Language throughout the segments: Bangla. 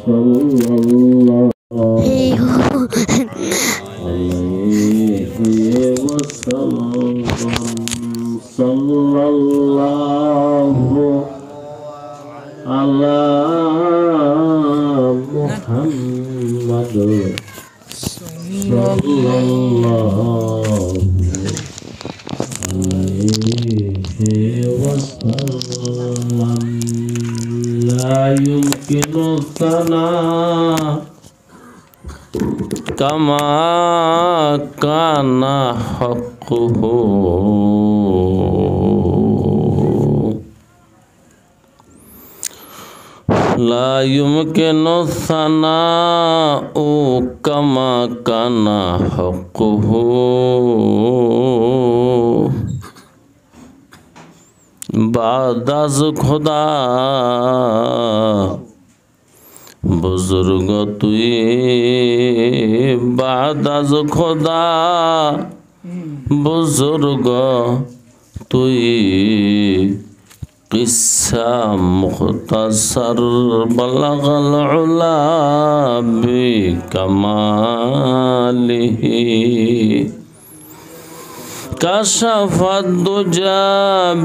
सल्लल्लाहु अलैहि वसल्लम सल्लल्लाहु अला मुहम्मद सल्लल्लाहु अलैहि वसल्लम ला युमकिनु सना कमा काना हक़्क़ुहु ला युमकिनु सनाउ कमा काना हक़्क़ुहु बाद अज़ खुदा बुजुर्ग तुई बाद अज़ खुदा बुजुर्ग तुई किस्सा मुख्तसर बलगल उला बि कमालिही कशफत दुजा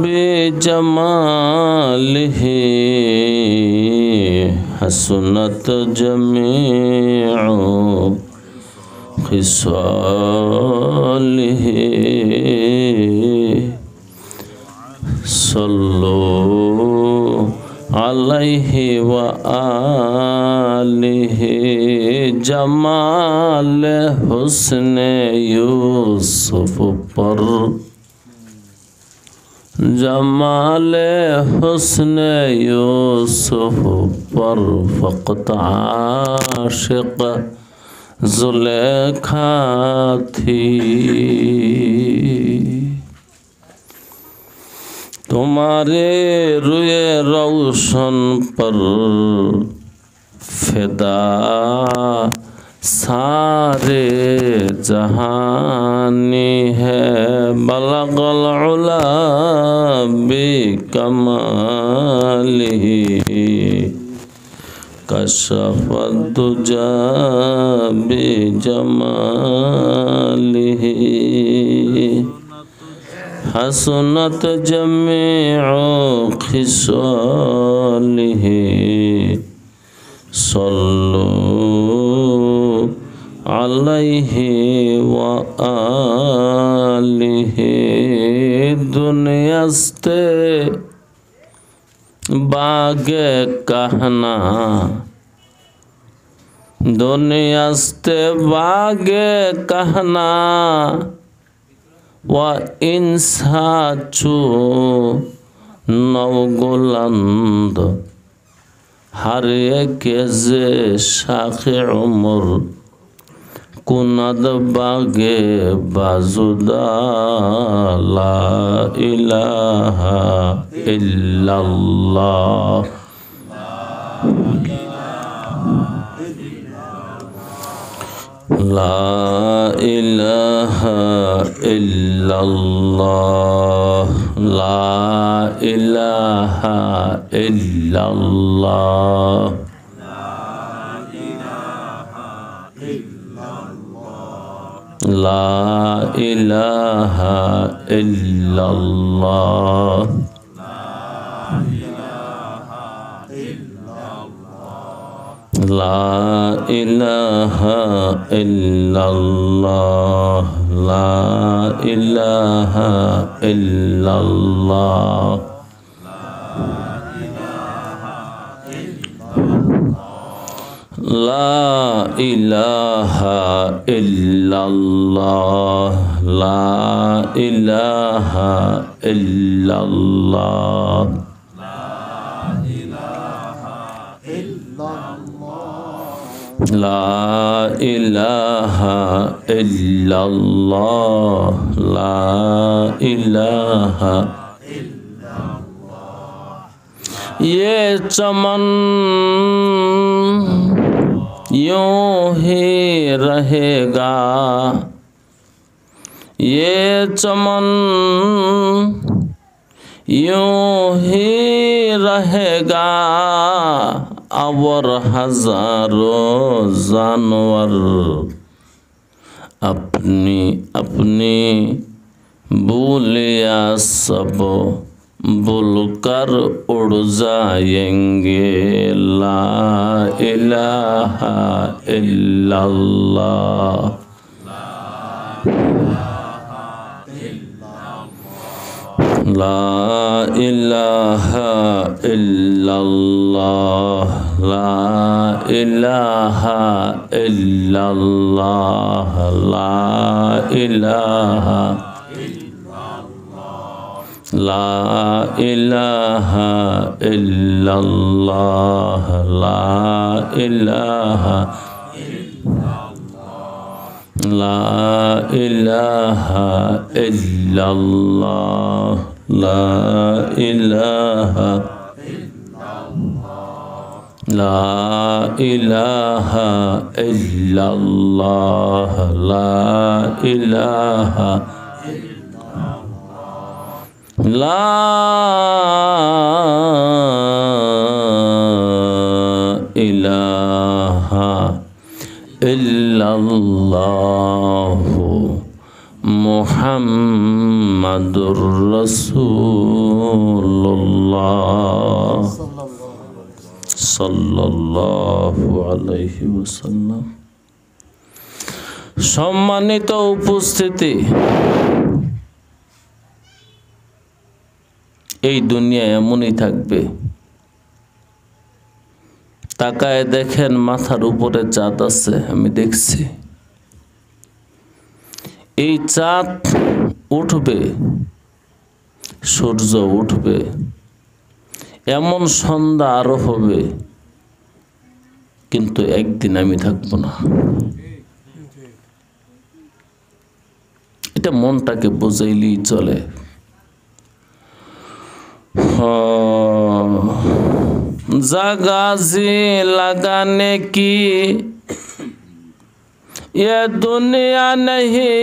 बि जमालिही हसनत जमीउ खिसालिही सल्लु अलैहि व आलिहि जमाल हुस्ने यूसुफ पर जमाल हुस्ने यूसुफ पर फ़क़त आशिक़ ज़ुलेखा थी। तुम्हारे रुए रोशन पर फिदा सारे जहानी है बलगल उला बि कमालिही कशफत दुजा बि जमालिही हसनत जमीउ खिसालिही सल्लु अलैहि व आलिहि दुनियास्ते बागे कहना दुनियास्ते बागे कहना व इंसाचू नवगुलंद हर एक जे शाखे उमर कुनद बागे बाजुदा ला इलाहा इल्लल्लाह ला इलाहा इल्लल्लाह ला इलाहा इल्लल्लाह ला इलाहा इल्लल्लाह ला इलाहा इल्लल्लाह ला इलाहा इल्लल्लाह ला इलाहा इल्लल्लाह ला इलाहा इल्लल्लाह ला इलाहा इल्लल्लाह ला इलाहा ये चमन यूं ही रहेगा ये चमन यूं ही रहेगा और हजारों जानवर अपनी अपनी बोलियां सब बोलकर उड़ जाएंगे। ला इलाहा इल्लल्लाह। ला इलाहा इल्लल्लाह। ला इलाहा इल्लल्लाह। ला इलाहा ला इलाहा इल्लल्लाह। ला इलाहा ला इलाहा इल्लल्लाह। ला इलाहा ला इलाहा इल्लल्लाह। ला इलाहा ला इलाहा इल्लल्लाहु मुहम्मदुर रसूलुल्लाह सल्लल्लाहु अलैहि वसल्लम। সম্মানিত উপস্থিতি, এই দুনিয়া এমনই থাকবে। তাকায় দেখেন মাথার উপরে চাঁদ আছে, আমি দেখছি। এই চাঁদ উঠবে, সূর্য উঠবে, এমন সন্ধ্যা আরো হবে, কিন্তু একদিন আমি থাকবো না। এটা মনটাকে বুঝাইলেই চলে। जगह जी लगाने की ये दुनिया नहीं,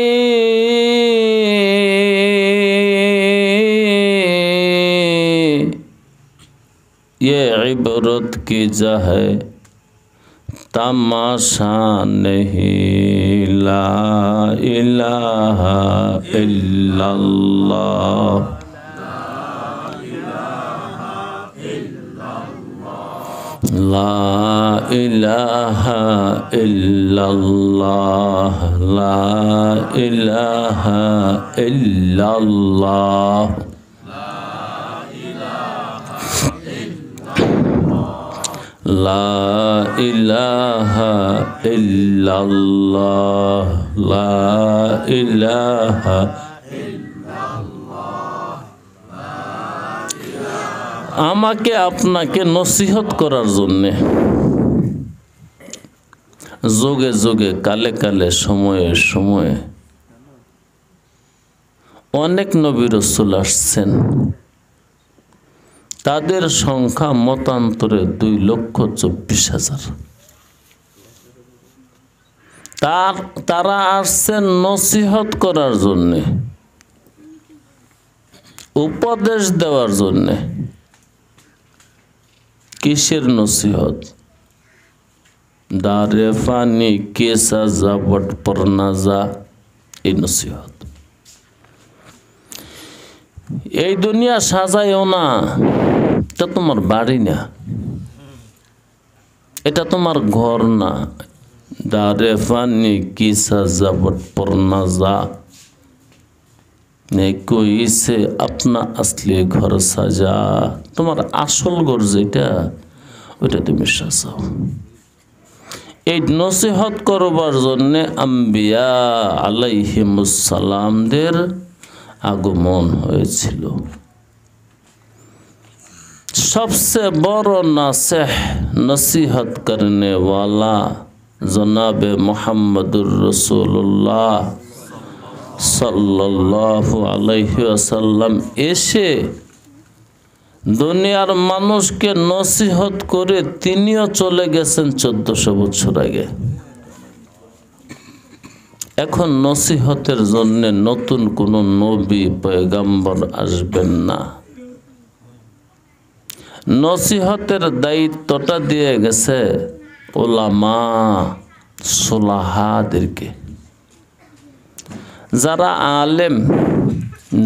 ये इबरत की जगह है, तमाशा नहीं। ला इलाहा इल्लल्लाह। ला इलाहा इल्लल्लाह। ला इलाहा इल्लल्लाह। ला इलाहा इल्लल्लाह। ला इलाहा আমাকে আপনাকে নসিহত করার জন্যে যোগে যোগে কালে কালে সময়ে সময়ে অনেক নবী রাসূল আসছেন। তাদের সংখ্যা মতান্তরে 2,24,000। তারা আসছেন নসিহত করার জন্যে, উপদেশ দেওয়ার জন্যে। কিসের নসিহত? দারে ফানি কেসা জাবট পর না যা, এই নসিহত। এই দুনিয়া সাজাইও না, এটা তোমার বাড়ি না, এটা তোমার ঘর না। দারে ফানি কেসা জাবট পর না যা, कोई से अपना असली घर सजा। তোমার আসল ঘর যেটা, ওইটা তুমি সাজাও। এই নসিহত করবার জন্য আম্বিয়া আলাইহিমুস সালামদের আগমন হয়েছিল। सबसे बड़ नासिह नसीहत करने वाला जनाब मुहम्मदुर रसूलुल्लाह सल्लल्लाहु अलैहि वसल्लम এসে দুনিয়ার মানুষকে নসিহত করে তিনিও চলে গেছেন 1400 বছর আগে। এখন নসিহতের জন্য নতুন কোনো নবী পয়গম্বর আসবেন না। নসিহতের দায়িত্বটা দিয়ে গেছে উলামা সুলাহাদেরকে। যারা আলেম,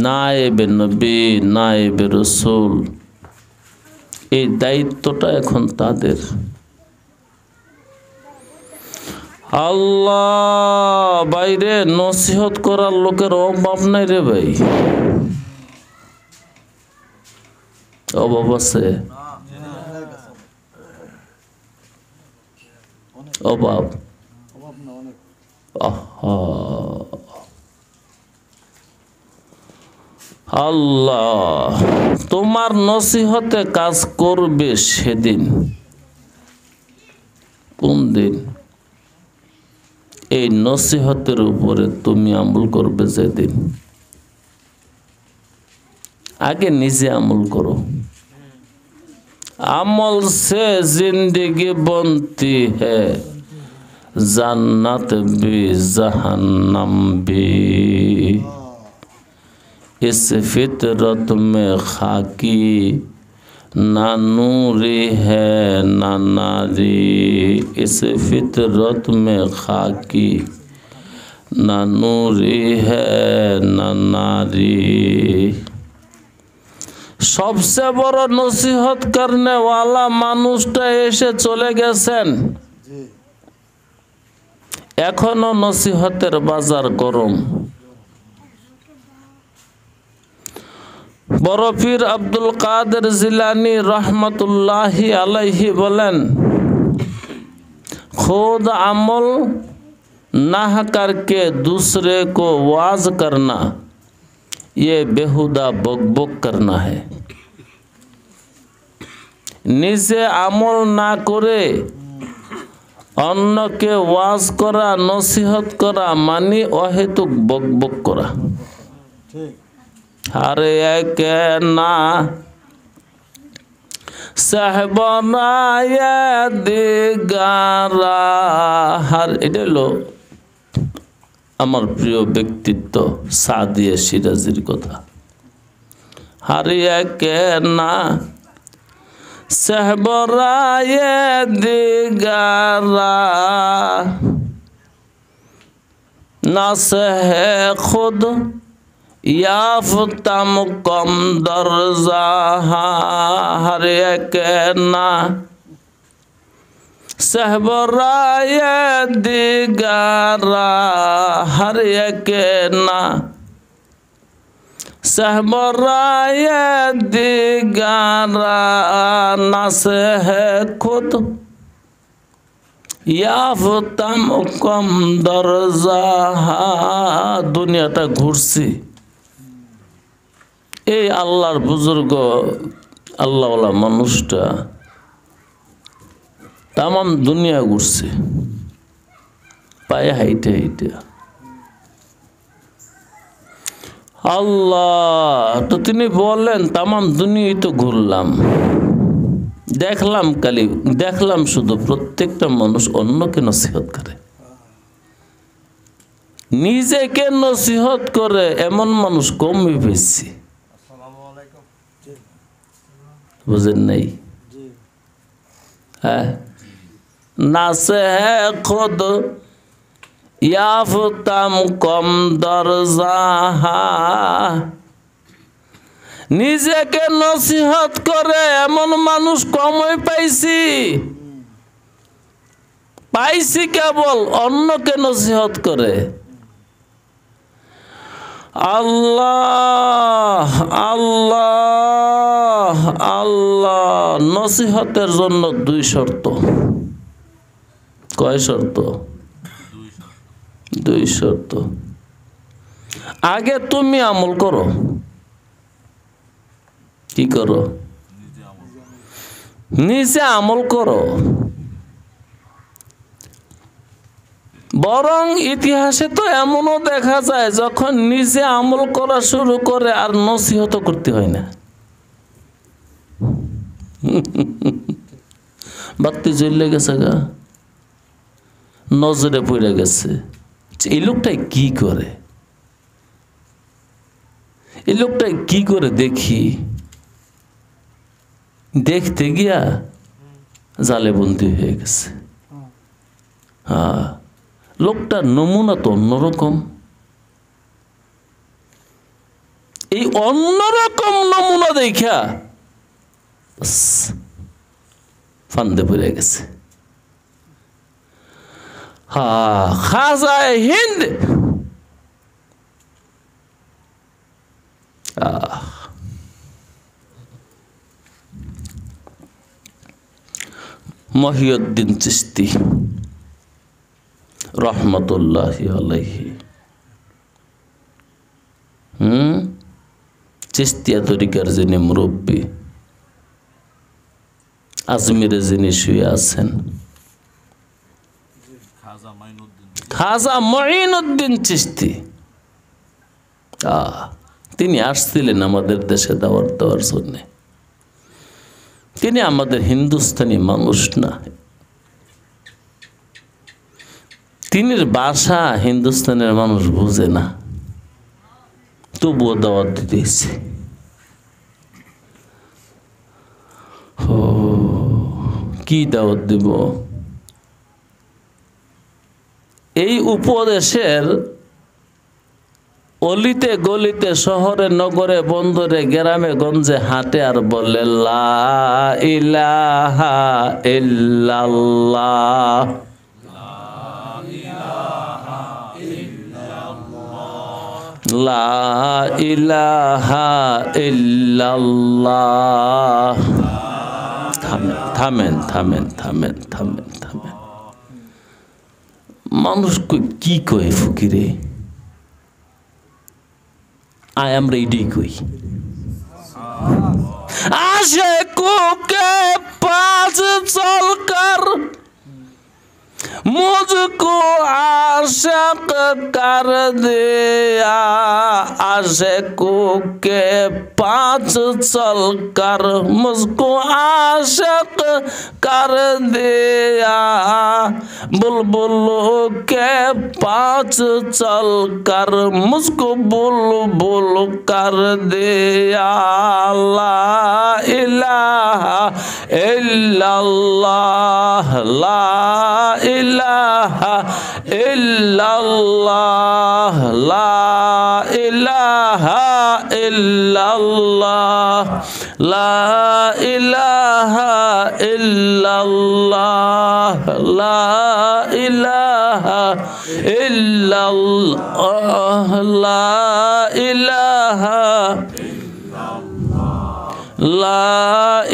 নায়েবে নবী, নায়েবে রসুল, এই দায়িত্বটা এখন তাদের। আল্লাহ, বাইরে নসিহত করার লোকের অভাব নাই রে ভাই, অভাব আছে? অভাব? আল্লাহ তোমার নসিহতে কাজ করবে সেদিন। কোন দিন? এই নসিহতের উপরে তুমি আমল করবে যেদিন। আগে নিজে আমল করো। আমল से जिंदगी बनती है, जन्नत भी जहन्नम भी। इस फितरत में खाकी ना नूरी है ना नारी। इस फितरत में खाकी ना नूरी है ना नारी। सबसे बड़ा नसीहत करने वाला मानुषटा एसे चले गेছেন, एखोनो नसीहतेर बाजार गरम। बड़ पीर अब्दुल कादिर जिलानी रहमतुल्लाहि अलैहि बोलेन, खुद अमल ना करके दूसरे को वाज करना ये बेहुदा बकबक करना है। निजे আমল না করে অন্যকে ওয়াজ করা, নসিহত করা মানে অহেতুক বকবক করা। আরে একে না সাহেবনায়ে দিগারা। আর এটা হলো আমার প্রিয় ব্যক্তিত্ব সাদিয়া সিরাজির কথা। হারিয়ে কে না সাহেবরায়ে দিগারা, না সহে খুদ याफ्तम कम दर्जा। हारिए के ना सहबराये दिगारा। हारिए के ना सहबराये दिगारा, ना से है खुद याफ्तम कम दर्जा। दुनियाटा घुरছি, এই আল্লাহর বুজুর্গ আল্লাহওয়ালা মানুষটা তাম দুনিয়া ঘুরছে পায়ে হাইটে হাইটে। আল্লাহ তো তিনি বলেন তাম দুনিয়ায় তো ঘুরলাম, দেখলাম শুধু প্রত্যেকটা মানুষ অন্যকে নসিহত করে, নিজেকে নসিহত করে এমন মানুষ কমই পেয়েছি। বুঝেন নাই? হ্যাঁ, না সে খুদ ইয়াফতাম কম দরজা। নিজেকে নসিহত করে এমন মানুষ কমই পাইছি কেবল অন্যকে নসিহত করে। আল্লাহ আল্লাহ আল্লাহ। নসিহতের জন্য দুই শর্ত। কয় শর্ত? দুই শর্ত। আগে তুমি আমল করো। কি করো? নিজে আমল করো। বরং ইতিহাসে তো এমনও দেখা যায় যখন নিজে আমল করা শুরু করে আর নসিহত করতে হয় না, বাতি জ্বলে গেছে গা, নজরে পড়ে গেছে। এই লোকটাই কি করে, এই লোকটাই কি করে দেখি। দেখতে গিয়া জালে বন্দী হয়ে গেছে। লোকটার নমুনা তো অন্যরকম। এই অন্যরকম নমুনা দেখা ফান্দে পড়ে গেছে। খাজা হিন্দ মহিউদ্দিন চিশতি রহমতুল্লাহি আলাইহি, চিশতিয়া তরিকার যিনি মুরব্বী, আজমিরে যিনি শুয়ে আছেন, খাজা মঈনুদ্দিন চিশতি, তিনি আসছিলেন আমাদের দেশে দাওয়াত দেওয়ার জন্য। তিনি আমাদের হিন্দুস্তানি মানুষ না, তিনির ভাষা হিন্দুস্তানের মানুষ বুঝে না, তবুও দাওয়াত দিতেছে। কি দাওয়াত দিব? এই উপদেশের অলিতে গলিতে, শহরে নগরে বন্দরে গ্রামে গঞ্জে হাঁটে আর বলে লা ইলাহা ইল্লাল্লাহ, লা ইলাহা ইল্লাল্লাহ। থামেন থামেন থামেন থামেন থামেন। মানুষ কি কয় ফকিরে? আমরা এটাই কই, आशिकों पास चलकर मुझको आशिक कर दिया, आशिकों के पास चलकर मुझको आशिक कर दिया, बुलबुलों के पास चलकर मुझको बुलबुल कर दिया। ला इलाहा इल्लल्लाह, ला इलाहा इल्लल्लाह, ला इलाहा इल्लल्लाह, ला इलाहा इल्लल्लाह, ला इलाहा इल्लल्लाह, ला इलाहा ला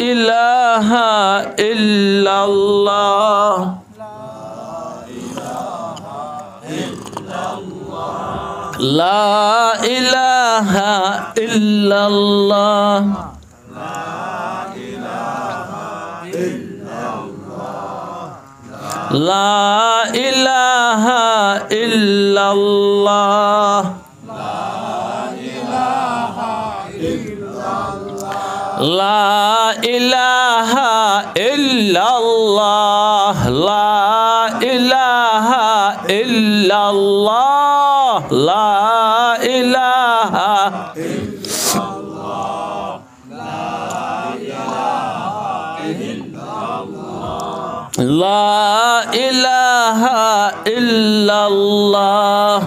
इलाहा इल्लल्लाह, ला इलाहा इल्लल्लाह, ला इलाहा इल्लल्लाह, ला इलाहा इल्लल्लाह, ला इलाहा इल्लल्लाह, ला इलाहा ला इलाहा इल्लल्लाह,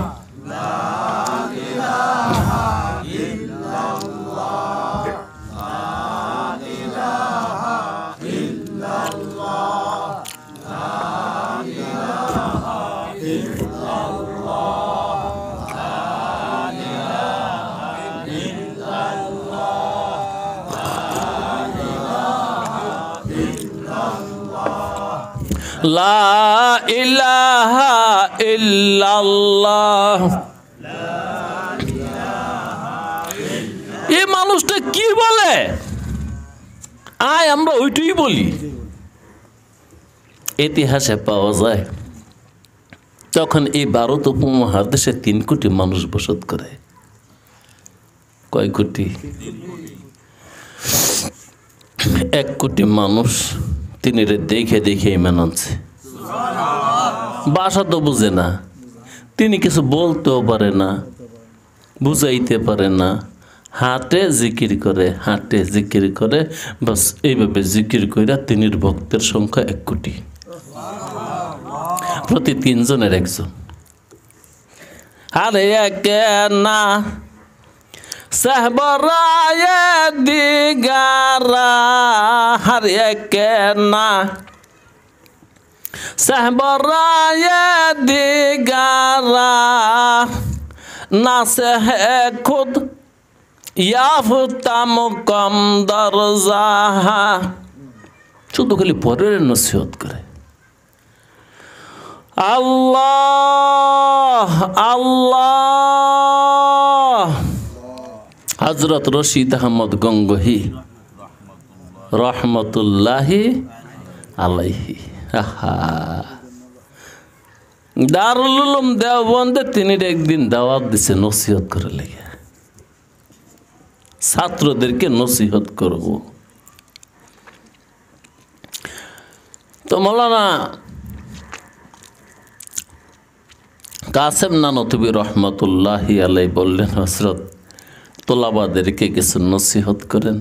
ला इलाहा इल्लल्लाह। এই মানুষটা কি বলে? আমরা ওইটাই বলি। ইতিহাসে পাওয়া যায় তখন এই ভারত উপমহাদেশে 3 কোটি মানুষ বসত করে। কয় কোটি? 1 কোটি মানুষ তিনি দেখে দেখে ইমান আনছে। ভাষা তো বুঝে না, তিনি কিছু বলতেও পারে না, বুঝাইতে পারে না, হাঁটে জিকির করে, হাঁটে জিকির করে, বাস এইভাবে জিকির কইরা তিনির ভক্তের সংখ্যা 1 কোটি, প্রতি 3 জনের 1 জন। আরে একে না সাহবরায়ে দিগারা, আরে একে না সাহবরায়ে দিগারা, না সে খুদ ইয়াফতাম কম দরজা। শুধু খালি পরের নসিহত করে। আল্লাহ আল্লাহ। হযরত রশিদ আহমদ গঙ্গোহী রহমতুল্লাহি আলাইহি, দারুল উলুম দেওবন্দে তিনি একদিন দাওয়াত দিছে নসিহত করে লেগে, ছাত্রদেরকে নসিহত করব। তো মৌলানা কাসেম নানতুবি রহমতুল্লাহি আলাইহি বললেন, হযরত তোলাবাদেরকে কিছু নসিহত করেন।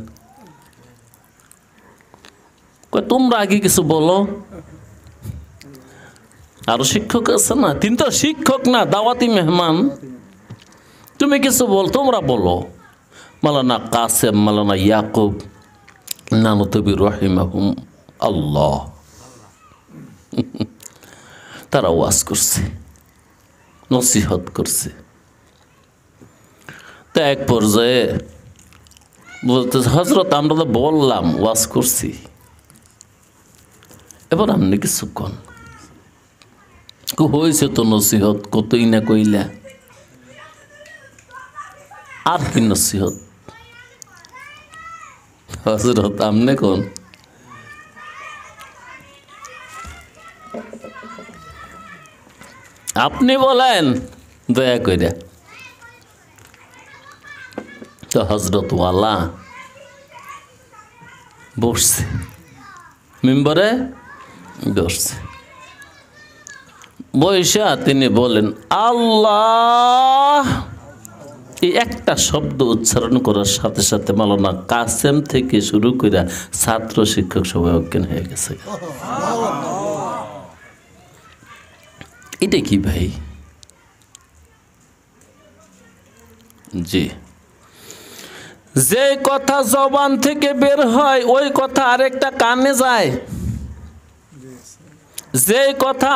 তোমরা আগে কিছু বলো, আরো শিক্ষক আছে না, তিনি তো শিক্ষক না, দাওয়াতি মেহমান, তুমি কিছু বল, তোমরা বলো। মাওলানা কাসেম, মাওলানা ইয়াকুব নানতুবি রহিমাহুম আল্লাহ, তারা ওয়াজ করছে, নসিহত করছে। তা এক পর্যায়ে বলতেছে, হযরত আমরা তো বললাম, ওয়াজ করছি, এবার আপনি কিছু কন। হয়েছে তো নসিহত, কতই না কইলা, আর কি নসিহত? হযরত আপনি কোন? আপনি বলেন দয়া কইরা। তো হযরত ওয়ালা বসছে, মেম্বারে বসছে, বৈশা তিনি বলেন আল্লাহ। এই একটা শব্দ উচ্চারণ করার সাথে সাথে মাওলানা কাসেম থেকে শুরু করে ছাত্র শিক্ষক সবাই অজ্ঞান হয়ে গেছে। এটা কি ভাই? জি, যে কথা জবান থেকে বের হয় ওই কথা আরেকটা কানে যায়, যে কথা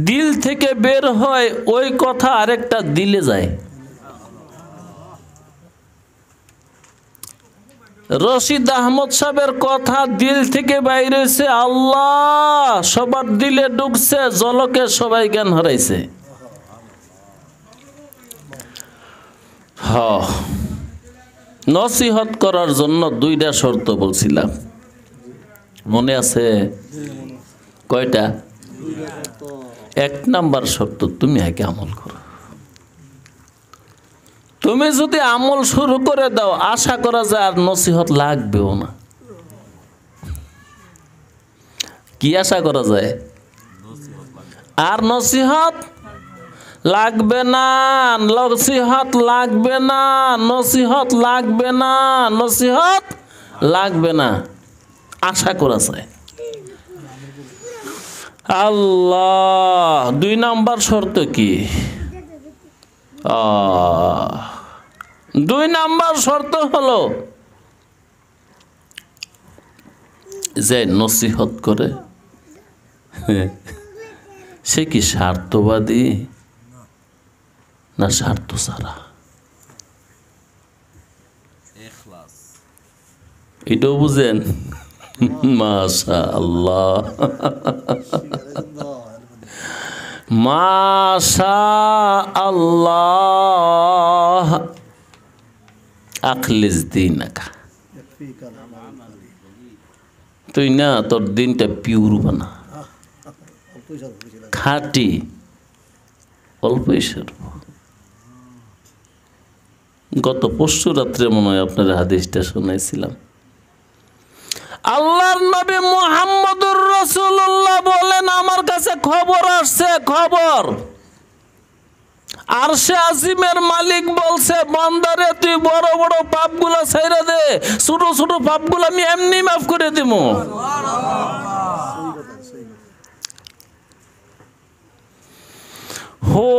দিল থেকে বের হয় ওই কথা আরেকটা দিলে যায়। রশিদ আহমদ সাহেবের কথা দিল থেকে বাইরে হয়েছে, আল্লাহ সবার দিলে ঢুকছে, জলকে সবাই জ্ঞান হারাইছে। নসিহত করার জন্য 2টা শর্ত বলছিলাম, মনে আছে? কয়টা? 1 নাম্বার শর্ত, তুমি আগে আমল করো। তুমি যদি আমল শুরু করে দাও, আশা করা যায় আর নসিহত লাগবেও না। কি আশা করা যায়? আর নসিহত লাগবে না, নসিহত লাগবে না, নসিহত লাগবে না, নসিহত লাগবে না, আশা করা যায়। আল্লাহ। 2 নাম্বার শর্ত কি? 2 নাম্বার শর্ত হলো যে নসিহত করে সে কি স্বার্থবাদী না স্বার্থ ছাড়া? এটাও বুঝেন? মাশাআল্লাহ, মাশাআল্লাহ। আখলিস দীনাকা, তুই না তোর দিনটা পিওর বানা, খাঁটি, অল্পই সারব। গত পরশু রাত্রে মনে হয় আপনার হাদিসটা শোনাইছিলাম। আল্লাহর নবী মুহাম্মদুর রাসূলুল্লাহ বলেন, আমার কাছে খবর আসছে, খবর আরশে আজিমের মালিক বলছে, বান্দারে তুই বড় বড় পাপগুলা ছাইরা দে, ছোট ছোট পাপগুলো আমি এমনি মাফ করে দিব। হো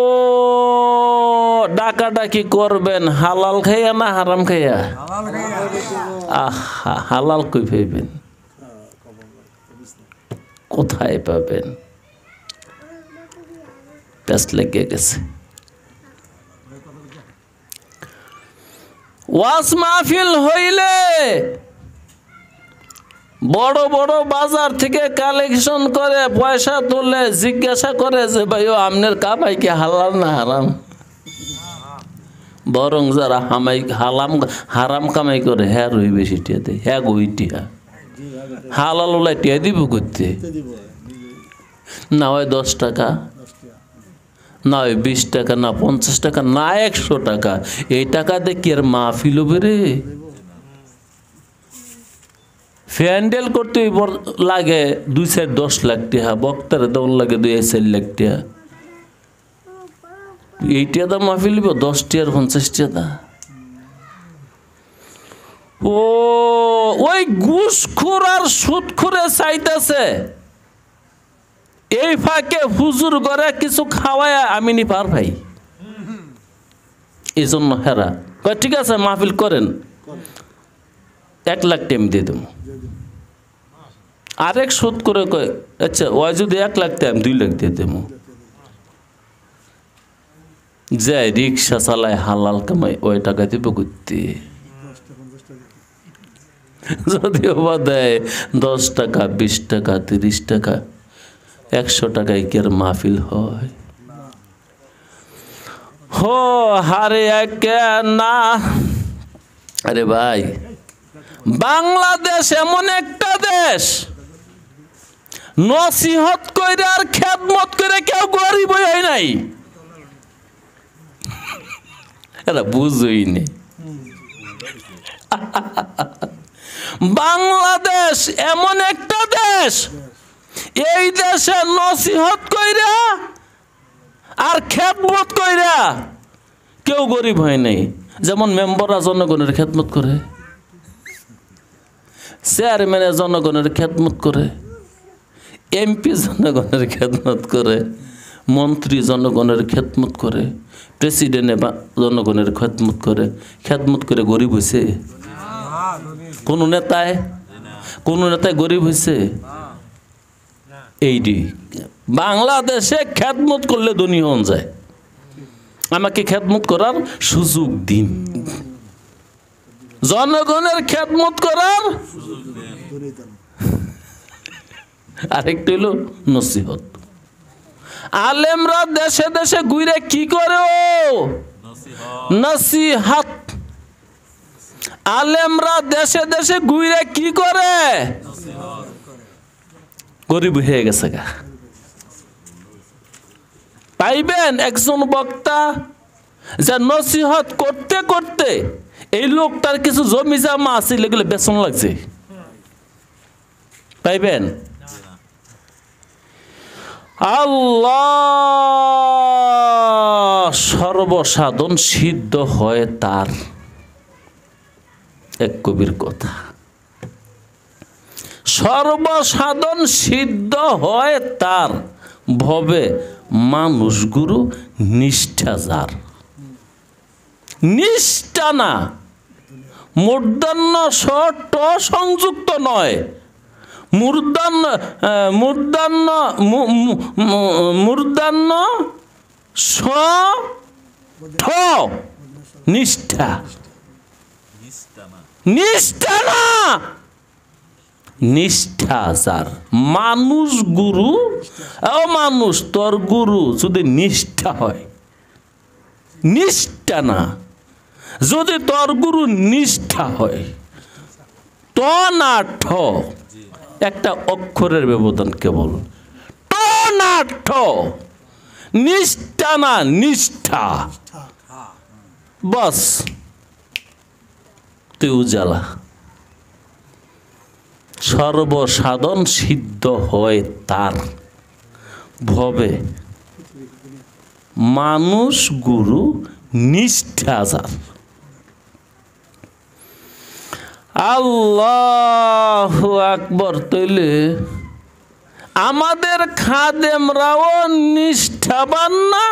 ডাকাডাকি করবেন হালাল খাইয়া না হারাম খাইয়া? আহা, হালাল কই পাইবেন, কোথায় পাবেন? প্যাস লেগে গেছে। ওয়াজ মাহফিল হইলে বড় বড় বাজার থেকে কালেকশন করে পয়সা তুলে জিজ্ঞাসা করে যে ভাই আপনার কামাই কি হালাল না হারাম? বরং যারা হারাম কামাই করে হ্যাঁ রই বেশি টিয়া দেয়, হ্যাঁ গই টিয়া, হালাল ওলাই টিয়া দিব করতে, না হয় 10 টাকা, না হয় 20 টাকা, না 50 টাকা, না 100 টাকা। এই টাকা দিয়ে কি আর মাহফিল হবে রে? প্যান্ডেল করতে লাগে 2-10 লাখ টাকা, বক্তারে দেওয়ার লাগে 2-4 লাখ টাকা। এইটা তো মাহফিল 10 টাকার 50 টাকা। ও ওই ঘুষখোর আর সুদখোরে চাইতেছে এই ফাঁকে হুজুর করে কিছু খাওয়ায় আমি নি পার ভাই, এই জন্য হেরা ঠিক আছে মাহফিল করেন, 1 লাখ টাকা দিয়ে দেবো। আরেক সুদ করে কয় আচ্ছা ওই যদি 1 লাখ টাকা 2 লাখ দিয়ে দেবো। যায় রিক্সা চালায় হালাল কামাই, ওই টাকা দিব করতে, যদিও বা দেয় 10 টাকা, 20 টাকা, 30 টাকা, 100 টাকায় কি আর মাহফিল হয়? হো হারে না। আরে ভাই, বাংলাদেশ এমন একটা দেশ, নসিহত কইরা আর খেদমত করে কেউ গরিব হয় নাই। এরা বুঝই নেই। বাংলাদেশ এমন একটা দেশ, এই দেশে নসিহত কইরা আর খেদমত কইরা কেউ গরিব হয় নাই। যেমন মেম্বাররা জনগণের খেদমত করে, চেয়ারম্যানের জনগণের খেদমত করে, এমপি জনগণের খেদমত করে, মন্ত্রী জনগণের খেদমত করে, প্রেসিডেন্ট জনগণের খেদমত করে গরিব হয়েছে? কোন নেতায় গরিব হয়েছে? এইটি বাংলাদেশে খেদমত করলে ধনী হন যায়। আমাকে খেদমত করার সুযোগ দিন, জনগণের খেদমত করার। আরেকটা হলো নসিহত। আলেমরা দেশে দেশে ঘুরে কি করে? নসিহত। আলেমরা দেশে দেশে ঘুরে কি করে? গরিব হয়ে গেছে গা। পাইবেন একজন বক্তা যে নসিহত করতে করতে এই লোকটার কিছু জমি জমা আছে, এগুলো বেতন লাগছে, পাইবেন? আল্লাহ সর্বসাধন সিদ্ধ হয় তার, এক কবির কথা। সর্বসাধন সিদ্ধ হয় তার, ভবে মানুষ গুরু নিষ্ঠা যার। নিষ্ঠা না, মূর্ধন্য স ট সংযুক্ত নয়, মূর্ধন্য স ঠ, নিষ্ঠা। নিষ্ঠা না, নিষ্ঠা যার। মানুষ গুরু, ও মানুষ তোর গুরু যদি নিষ্ঠা হয়, নিষ্ঠা না, যদি তোর গুরু নিষ্ঠা হয়, ট না ঠ, একটা অক্ষরের ব্যবধান কেবল, ট না ঠ, নিষ্ঠা না নিষ্ঠা, বস তুই উজালা। সর্বসাধন সিদ্ধ হয় তার, ভবে মানুষ গুরু নিষ্ঠা যার। আল্লাহু আকবার। তৈলে আমাদের খাদেমরাও নিষ্ঠাবান না,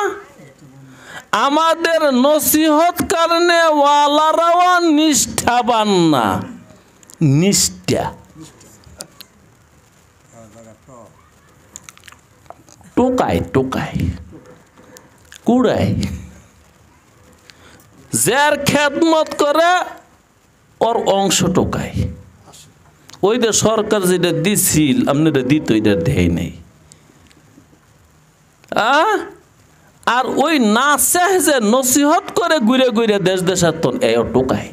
আমাদের নসিহত কারণে ওয়ালারাও নিষ্ঠাবান না। নিষ্ঠা টোকায় টোকায় কুড়ায়, যার খেদমত করে ওর অংশ টোকায়। ওই যে সরকার যেটা দিছিল আপনারা দিত, ওইটা দেয় নেই। আর ওই নাচে যে নসিহত করে ঘুরে ঘুরে দেশ দেশাত্তন এ টোকায়।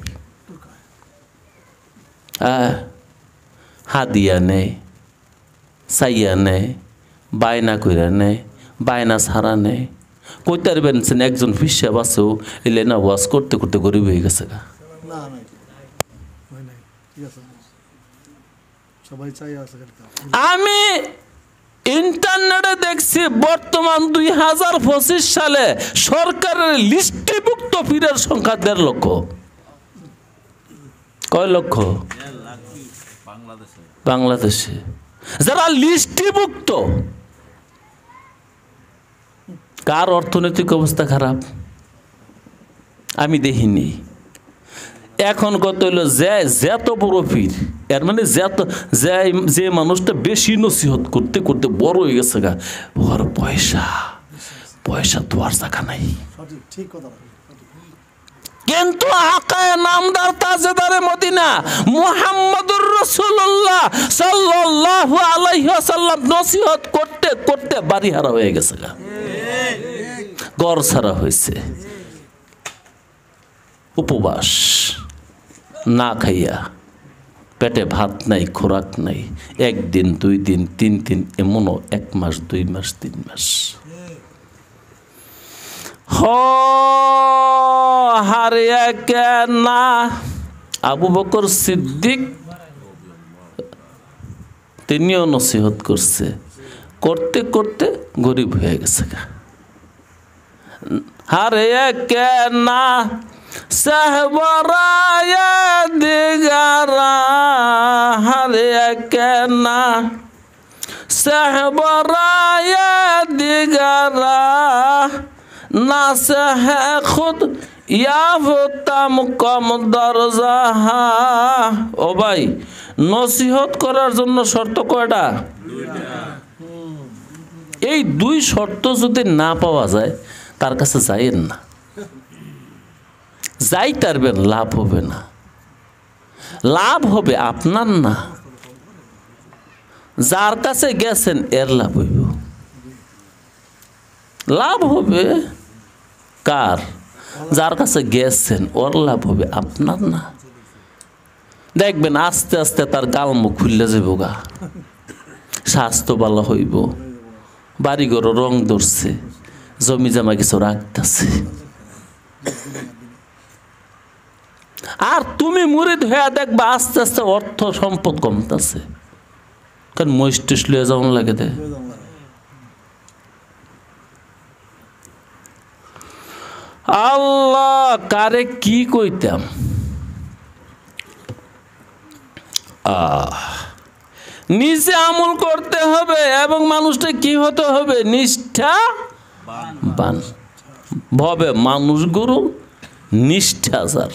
হাদিয়া নেই, চাইয়া নেই, বায়না কইরা নেই, বায়না ছাড়া নেই। কইতে পারবেন একজন ফিসাব আছেও এলে না ওয়াজ করতে করতে গরিব হয়ে গেছে গা। আমি ইন্টারনেটে দেখছি বর্তমান 2025 সালে সরকারের লিস্টিভুক্ত পীরের সংখ্যা 1.5 লক্ষ। কয় লক্ষ? বাংলাদেশে যারা লিস্টিভুক্ত। কার অর্থনৈতিক অবস্থা খারাপ আমি দেখিনি। এখন কত হইল যত বড় পীর, এর মানে যে মানুষটা বেশি নসিহত করতে করতে বড় হয়ে গেছে গা, ওর পয়সা তো আর জায়গা নাই। কিন্তু আকায়ে নামদার তাজেদারে মদিনা মুহাম্মদুর রাসূলুল্লাহ সাল্লাল্লাহু আলাইহি ওয়াসাল্লাম নসিহত করতে করতে বাড়ি হারা হয়ে গেছে গা, ঘর ছাড়া হয়েছে, উপবাস, না খাইয়া, পেটে ভাত নাই, খোরাক নাই, 1 দিন 2 দিন 3 দিন, এমনও 1 মাস 2 মাস 3 মাস। হারিয়া কেনা আবু বকর সিদ্দিক তিনিও নসিহত করছে, করতে করতে গরিব হয়ে গেছে। হারিয়া কেনা সাহবরায়া দিগারা, হারিয়া কেনা সাহবরায়া দিগারা, না সহে খুদ ইয়াফতাম কম দরজাহা। ও ভাই, নসিহত করার জন্য শর্ত কয়টা? এই 2 শর্ত যদি না পাওয়া যায় তার কাছে যাইয়েন না। যাই তারবেন, লাভ হবে না। লাভ হবে আপনার না, যার কাছে গেছেন এর লাভ হইব। লাভ হবে কার? যার কাছে গেছেন ওর লাভ হবে, আপনার না। দেখবেন আস্তে আস্তে তার গালমুখ খুললে যাব গা, স্বাস্থ্য ভালো হইব, বাড়িঘর রং ধরছে, জমি জমা কিছু রাখতেছে। আর তুমি মুরিদ হয়ে দেখবা আস্তে আস্তে অর্থ সম্পদ কমতেছে, কারণ মহিষ লয়ে যাওয়ান লাগে দে। আল্লাহ কারে কি কইতাম। নিজে আমল করতে হবে এবং মানুষটা কি হতে হবে? নিষ্ঠাবান ভবে মানুষ গুরু নিষ্ঠা যার।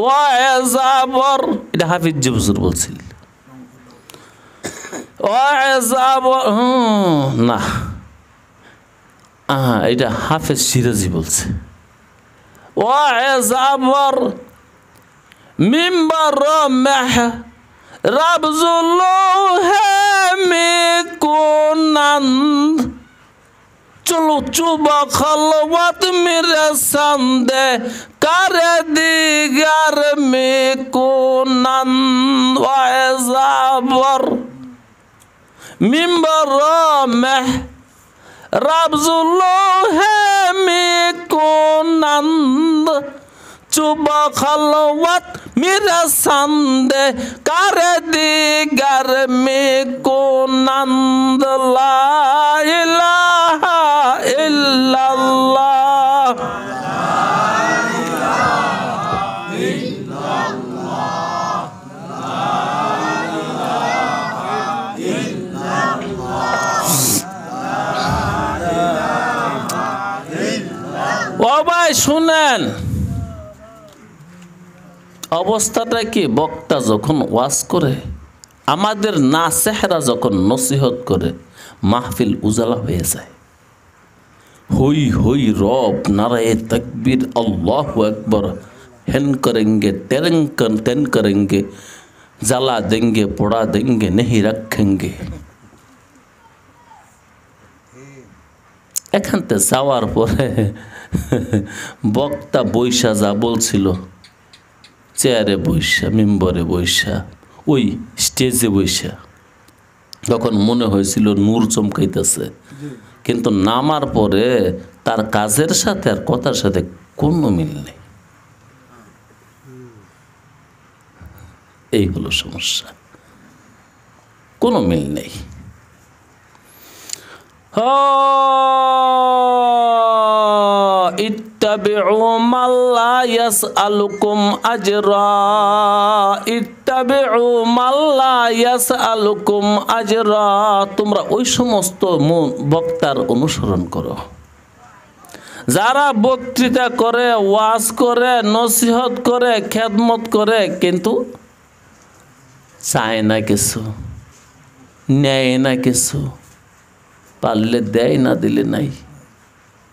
ওয়াজাবর, এটা হাফিজ হুজুর বলছিল। ওয়াজাবর না, এটা হাফেজ সিরাজি বলছে। ওয়াজাবর মিম্বার মেহ রাবজুল্লাহে মে কোনন্দ, চলো চুবা খলওয়াত মেরে সামদে করে দিগার মে কোনন্দ। ওয়াজাবর মিম্বার মেহ রাবজুল্লাহে মে কোনন্দ, চুবা খলওয়াত মেরে সামদে করে দিগার মে কোনন্দ। লা ইলাহা ইল্লাল্লাহ ও ভাই শুনেন, অবস্থাটা কি, বক্তা যখন ওয়াজ করে, আমাদের নাসেহরা যখন নসিহত করে, মাহফিল উজালা হয়ে যায়। হই হই রব, নারায়ে তাকবীর, আল্লাহু আকবার, হেন করেंगे তেন করেंगे, জ্বালা দেंगे পোড়া দেंगे, नहीं रखेंगे। এখানতে যাওয়ার পরে বক্তা বৈশা যা বলছিল, চেয়ারে বৈশা, মেম্বরে বৈশা, ওই স্টেজে বৈশা, তখন মনে হয়েছিল নূর চমকাইতেছে, কিন্তু নামার পরে তার কাজের সাথে আর কথার সাথে কোনো মিল নেই। এই হলো সমস্যা, কোনো মিল নেই। ইত্তাবিউ মান লা ইয়াসআলুকুম আজরা, ইত্তাবিউ মান লা ইয়াসআলুকুম আজরা, তোমরা ওই সমস্ত বক্তার অনুসরণ করো যারা বক্তৃতা করে, ওয়াজ করে, নসিহত করে, খেদমত করে, কিন্তু চায় না কিছু, নেয় না কিছু, পারলে দেয়, না দিলে নাই,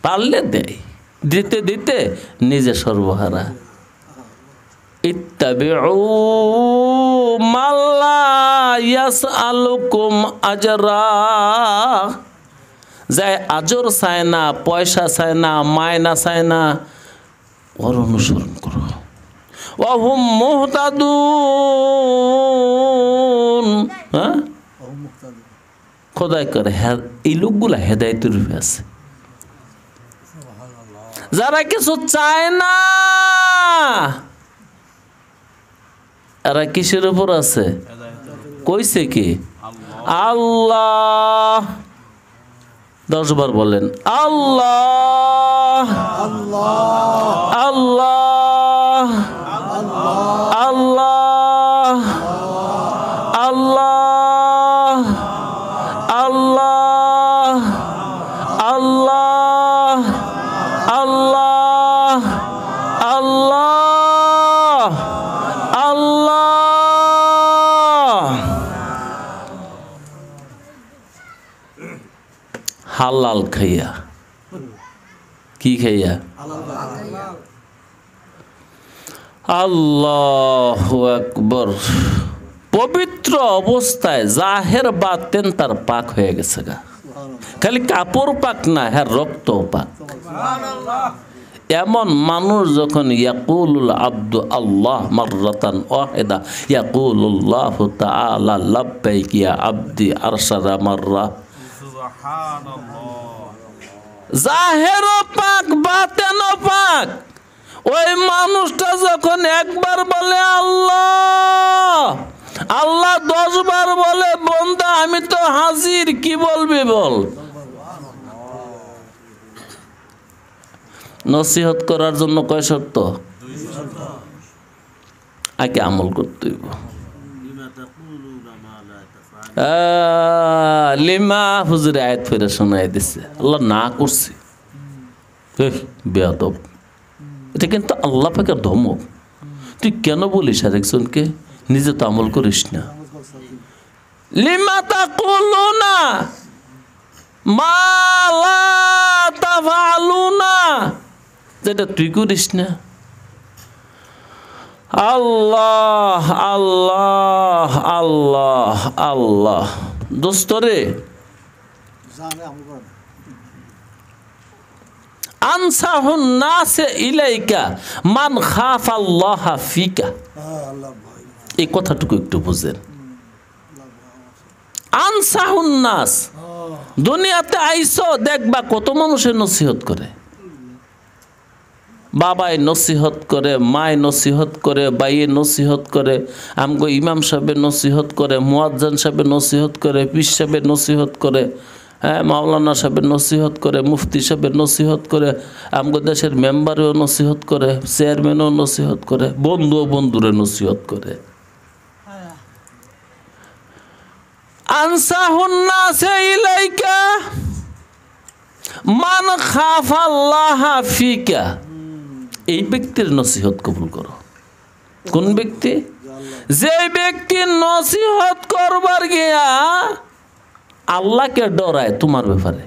পারলে দেয়, দিতে দিতে নিজে সর্বহারা। ইত্তাবিউ মান লা ইয়াসআলুকুম আজরা, যায় আজর চায় না, পয়সা চায় না, মায়না চায় না, ওর অনুসরণ করো। ওয়াহুম মুহতাদুন, হ্যাঁ খোদাই করে, এই লোকগুলা হেদায়েতের রূপে আছে। যারা কিছু চায় না, এরা কিসের উপর আছে? কইছে কি? আল্লাহ। 10 বার বলেন আল্লাহ আল্লাহ আল্লাহ আল্লাহ আল্লাহ আল্লাহ আল্লাহ আল্লাহ আল্লাহ। হালাল খাইয়া, কি খাইয়া? আল্লাহু আকবার। পবিত্র অবস্থায় জাহের বাতেন তার পাক হয়ে গেছে গা, খালি কাপড় পাক না, হ্যাঁ রক্ত পাক। এমন মানুষ যখন ইয়াকুলুল আব্দু আল্লাহ মাররাতান ওয়াহিদা ইয়াকুলুল্লাহু তাআলা লাব্বাইক ইয়া আব্দি আরশাদা মাররা, জাহের পাক বাতেন পাক। ওই মানুষটা যখন একবার বলে আল্লাহ আল্লাহ, 10 বার বলে বন্দা আমি তো হাজির, কি বলবি বল। নসিহত করার জন্য কয় শর্ত? আগে আমল করতে হইব। লিমা হুজুরে আয়াত ফিরে শোনাই দিছে, আল্লাহ না করছে, বেয়াদব। এটা কিন্তু আল্লাহ পাকের ধমক। তুই কেন বলিস আর একজনকে, নিজে তো আমল করিস না। লিমা তাকুলুনা মা লা তাফআলুনা, যেটা তুই করিস না। আল্লাহ আল্লাহ আল্লাহ আল্লাহ। দোস্তরে আনসাহুন নাসে ইলাইকা মান খাফাল্লাহা ফিকা, এই কথাটুকু একটু বুঝেন। আনসাহুন নাস, দুনিয়াতে আইসো দেখবা কত মানুষের নসিহত করে, বাবাই নসিহত করে, মায় নসিহত করে, বাইয়ে নসিহত করে, আমগো ইমাম সাহেবের নসিহত করে, মুয়াজ্জিন সাহেবের নসিহত করে, পীর সাহেবের নসিহত করে, হ্যাঁ, মাওলানা সাহেবের নসিহত করে, মুফতি সাহেবের নসিহত করে, আমগো দেশের মেম্বারেও নসিহত করে, চেয়ারম্যানও নসিহত করে, বন্ধুরে নসিহত করে। আনসাহুন নাসে ইলাইকা মান খাফাল্লাহা ফিকা। এই ব্যক্তির নসিহত কবুল করো। কোন ব্যক্তি? যে ব্যক্তি নসিহত করবার গিয়া আল্লাহকে ডরায় তোমার ব্যাপারে।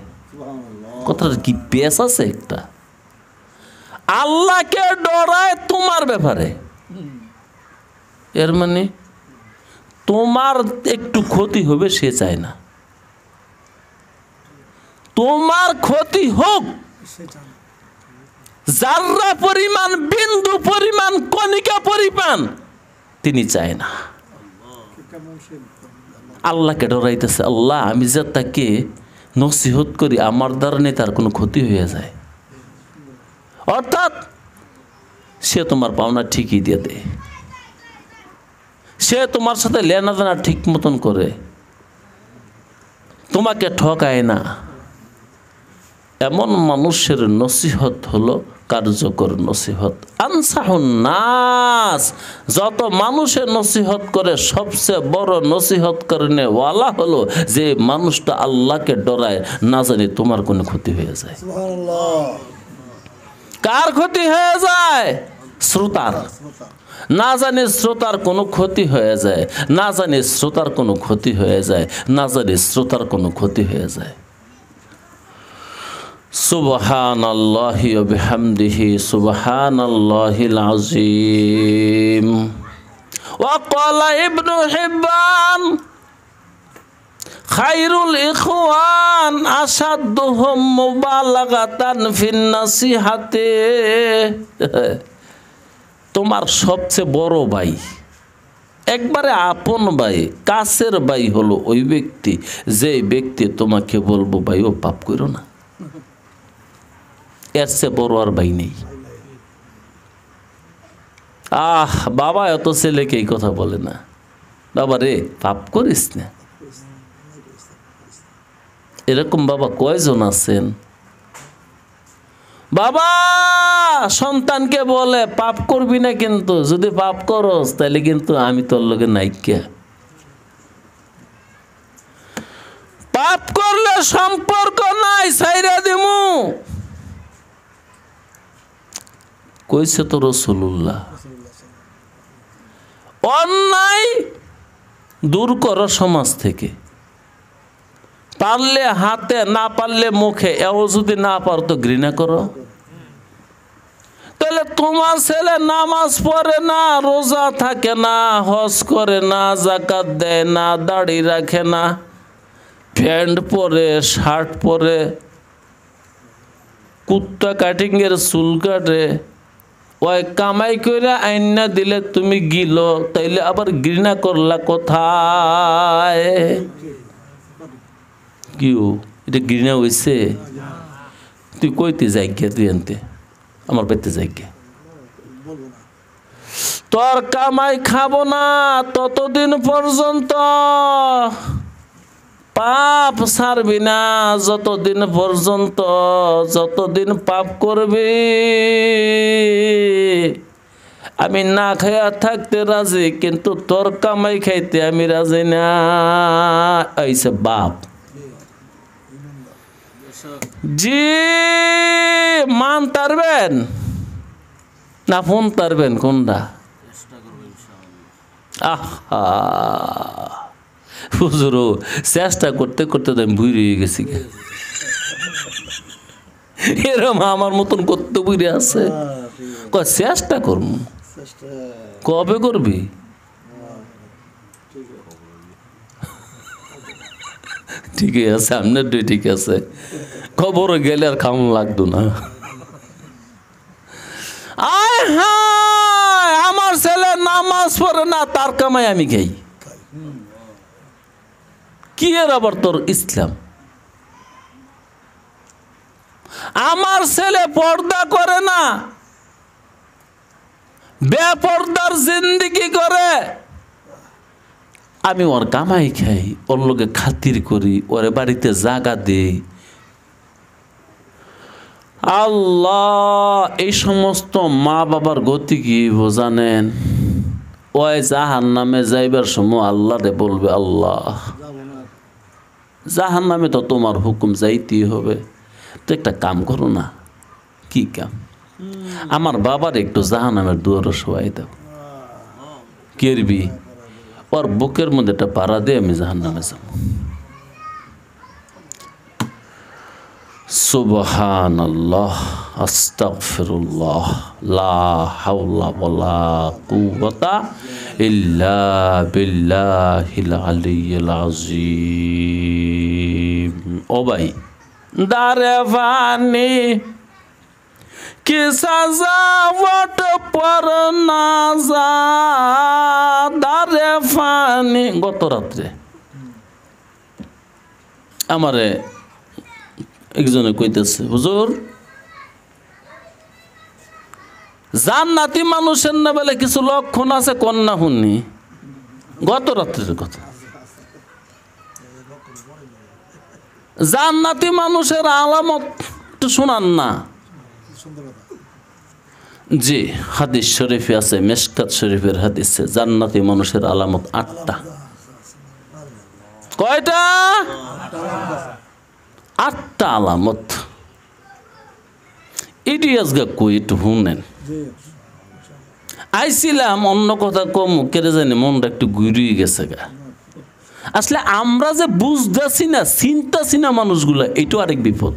কথাটা কি পেশ আছে একটা? আল্লাহকে ডরায় তোমার ব্যাপারে, এর মানে তোমার একটু ক্ষতি হবে সে চায় না, তোমার ক্ষতি হোক জাররা পরিমাণ, বিন্দু পরিমাণ, কণিকা পরিমাণ তিনি চায় না। আল্লাহকে ডরাইতেছে, আল্লাহ আমি যে তাকে নসিহত করি আমার দ্বারা নেই তার কোনো ক্ষতি হয়ে যায়, অর্থাৎ সে তোমার পাওনা ঠিকই দিয়ে দেয়, সে তোমার সাথে লেনা দেনা ঠিক মতন করে, তোমাকে ঠকায় না। এমন মানুষের নসিহত হলো কার্যকর নসিহত। আনসাহুন নাস, যত মানুষের নসিহত করে সবচেয়ে বড় নসিহত করনে ওয়ালা হলো যে মানুষটা আল্লাহকে ডরায়, না জানি তোমার কোনো ক্ষতি হয়ে যায়। কার ক্ষতি হয়ে যায়? শ্রোতার। না জানি শ্রোতার কোনো ক্ষতি হয়ে যায়, না জানি শ্রোতার কোনো ক্ষতি হয়ে যায়, না জানি শ্রোতার কোনো ক্ষতি হয়ে যায়। সুবহানাল্লাহি ওয়া বিহামদিহি সুবহানাল্লাহিল আযীম। ওয়া ক্বালা ইবনু হিব্বান খায়রুল ইখওয়ান আশাদ্দুহুম মুবালাগাতান ফিন নাসিহাতি। তোমার সবচেয়ে বড় ভাই, একবারে আপন ভাই, কাছের ভাই হলো ওই ব্যক্তি যে ব্যক্তি তোমাকে বলবো ভাই ও পাপ করো না, এর চেয়ে বড় আর ভাই নেই। বাবা এত ছেলেকে এই কথা বলে না, বাবা রে পাপ করিস না। এরকম বাবা কয়জন আছেন? বাবা সন্তানকে বলে পাপ করবি না, কিন্তু যদি পাপ করস তাহলে কিন্তু আমি তোর লগে নাইকা, পাপ করলে সম্পর্ক নাই, ছাইরা দিমু। কইছে তো রাসূলুল্লাহ। অন্যায় দূর করো সমাজ থেকে, পারলে হাতে, না পারলে মুখে, এও যদি না পারো তো ঘৃণা করো। তাহলে তোমার ছেলে নামাজ পড়ে না, রোজা থাকে না, হজ করে না, যাকাত দেয় না, দাড়ি রাখে না, প্যান্ট পরে, শার্ট পরে, কুত্তা কাটিংয়ের চুল কাটে, ওই কামাই করে আইনা দিলে তুমি গিলো, তাইলে আবার ঘৃণা করলা কোথায়? কিও এটা ঘৃণা হইছে? তুই কইতে যাই গে, তুই আনতে আমার পেতে যাই গে, তোর কামাই খাবো না ততদিন পর্যন্ত পাপ ছাড়বি না, যতদিন পর্যন্ত, যতদিন পাপ করবি আমি না খাইয়া থাকতে রাজি, কিন্তু তোর কামাই খাইতে আমি রাজি না। এইসব বাপ জি মান তারবেন না ফোন তারবেন কোনটা? আহা হুজুর চেষ্টা করতে করতে তো আমি বুড়ি হয়ে গেছি। এরম আমার মতন করতে বুড়ি আছে, চেষ্টা করবো। কবে করবি? ঠিক আছে, আপনার ঠিক আছে, খবর গেলে আর খাম লাগতো না। আয় হায়, আমার ছেলে নামাজ পড়ে না, তার কামাই আমি খাই। কি এর আবার তোর ইসলাম? আমার ছেলে পর্দা করে না, বেপর্দার জিন্দেগি করে, আমি ওর কামাই খাই, ওর লোকে খাতির করি, ওরে বাড়িতে জাগা দেই। আল্লাহ, এই সমস্ত মা বাবার গতি কি জানেন? ওই জাহান্নামে যাইবার সময় আল্লাহ রে বলবে, আল্লাহ জাহান্নামে তো তোমার হুকুম যাইতেই হবে, তো একটা কাম করো না। কি কাম? আমার বাবার একটু জাহান্নামের দুয়ারে শোয়াই দাও। কেরবি? ওর বুকের মধ্যে একটা পাড়া দিয়ে আমি জাহান্নামে যাব। সুবহানাল্লাহ, আস্তাগফিরুল্লাহ, লা হাওলা ওয়ালা কুওয়াতা ইল্লা বিল্লাহিল আলিয়্যিল আযীম। ও ভাই, দারে ফানি কি সাজাওয়াট পর না যা, দারে ফানি। গত রাত্রে আমারে একজনে কইতেছে, হুজুর জান্নাতি মানুষের না বলে কিছু লক্ষণ আছে, কন্যা শুননি। গত রাত্রের কথা। জান্নাতি মানুষের আলামত একটু শোনান না। জি, হাদিস শরীফে আছে, মেশকাত শরীফের হাদিসে জান্নাতি মানুষের আলামত 8টা। কয়টা? 8টা আলামত। এটি আজকে কই একটু শুনেন। আইছিলাম অন্য কথা কম, কেড়ে জানি মনটা একটু ঘুরিয়ে গেছে গা। আসলে আমরা যে বুঝতেছি না, চিন্তাছি না মানুষগুলা, এইটা আরেক বিপদ।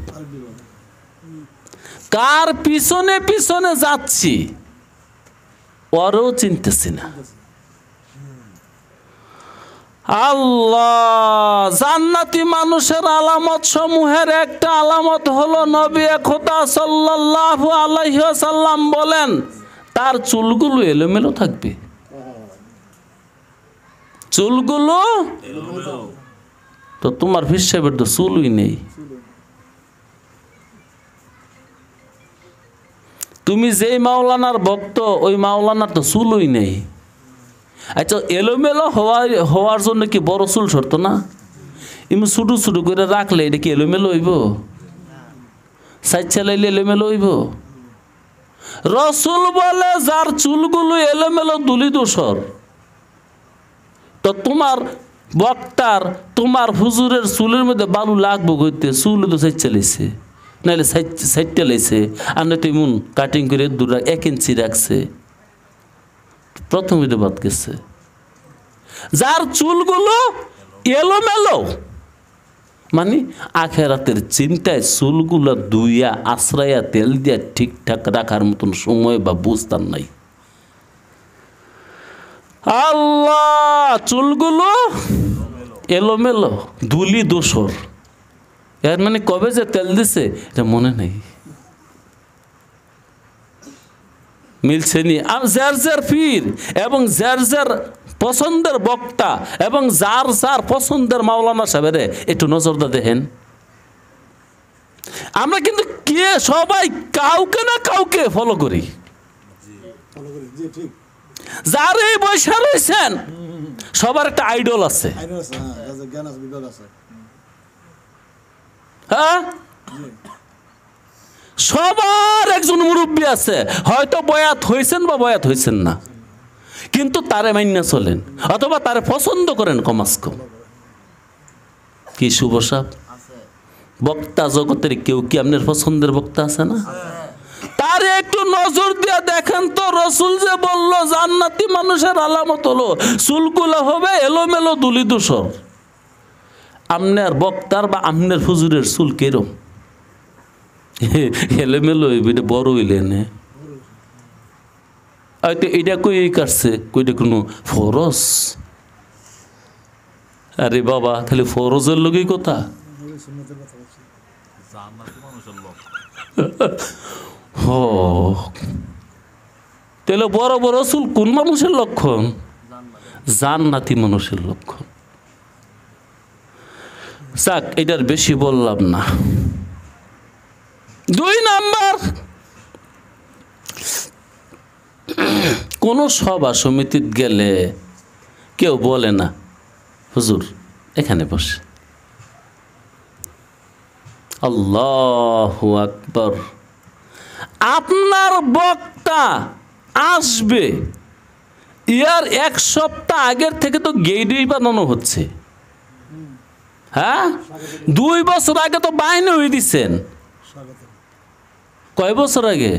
কার পিছনে পিছনে যাচ্ছি ওরও চিনতেছি না। আল্লাহ, জান্নাতি মানুষের আলামত সমূহের একটা আলামত হলো, নবী খোদা সাল্লাল্লাহু আলাইহি ওয়াসাল্লাম বলেন, তার চুলগুলো এলোমেলো থাকবে। চুলগুলো তো তোমার পীর সাহেবের তো চুলই নেই। তুমি যেই মাওলানার ভক্ত, ওই মাওলানার তো চুলই নেই। আচ্ছা, এলোমেলো হওয়ার জন্য কি বড় চুল সরতো না? এমনি ছোটো ছোটো করে রাখলে এটা কি এলোমেলো হইব? সাইড চালাইলে এলোমেলো হইব? রসুল বলে, যার চুলগুলো এলোমেলো দুলি দোষর। তো তোমার বক্তার, তোমার হুজুরের চুলের মধ্যে বালু লাগবো কইতে, চুল তো সাইড চালাইছে, নাহলে সাইড চালাইছে, আর নয়তো এমন কাটিং করে 1 ইঞ্চি রাখছে, প্রথম বাদ গেছে। যার চুলগুলো এলোমেলো, মানে আখেরাতের চিন্তায় চুলগুলো ধুইয়া আশ্রয়া তেল দিয়া ঠিকঠাক রাখার মতন সময় বা বুঝতাম নাই। আল্লাহ, চুলগুলো এলোমেলো, ধুলি দোষর। এর মানে কবে যে তেল দিছে এটা মনে নেই। মিলছে নি? যার যার পীর এবং যার যার পছন্দের বক্তা এবং যার যার পছন্দের মাওলানা সাহেবের একটু নজরদা দেখেন। আমরা কিন্তু কে সবাই কাউকে না কাউকে ফলো করি। যার এই বৈশা রয়েছেন সবার একটা আইডল আছে। হ্যাঁ, সবার একজন মুরব্বী আছে, হয়তো বয়াত হয়েছেন বা বয়াত হয়েছেন না, কিন্তু তারে মাইন্না চলেন অথবা তারে পছন্দ করেন কমাস কম। কি শুভ সাহেব, বক্তা জগতের কেউ কি আপনার পছন্দের বক্তা আছে না? তার একটু নজর দিয়া দেখেন তো, রসুল যে বলল জান্নাতি মানুষের আলামত হলো চুলগুলো হবে এলোমেলো দুলি দূষর। আপনার বক্তার বা আপনার হুজুরের চুল কেরম এলোমেলো হইবে? বড় হইলে নে হয়তো এটা কই কাটছে, কইটা কোনো ফরজ? আরে বাবা, তাহলে ফরজের লোকই কথা। তাহলে বড় বড় চুল কোন মানুষের লক্ষণ? জান্নাতি মানুষের লক্ষণ। যাক, এটার বেশি বললাম না। 2 নাম্বার, কোন সভা সমিতিতে গেলে কেউ বলে না হুজুর এখানে বসে। আল্লাহু আকবার। আপনার বক্তা আসবে, ইয়ার 1 সপ্তাহ আগের থেকে তো গেইডেই বানানো হচ্ছে। হ্যাঁ, 2 বছর আগে তো বাইনে হয়ে দিচ্ছেন। কয় বছর আগে?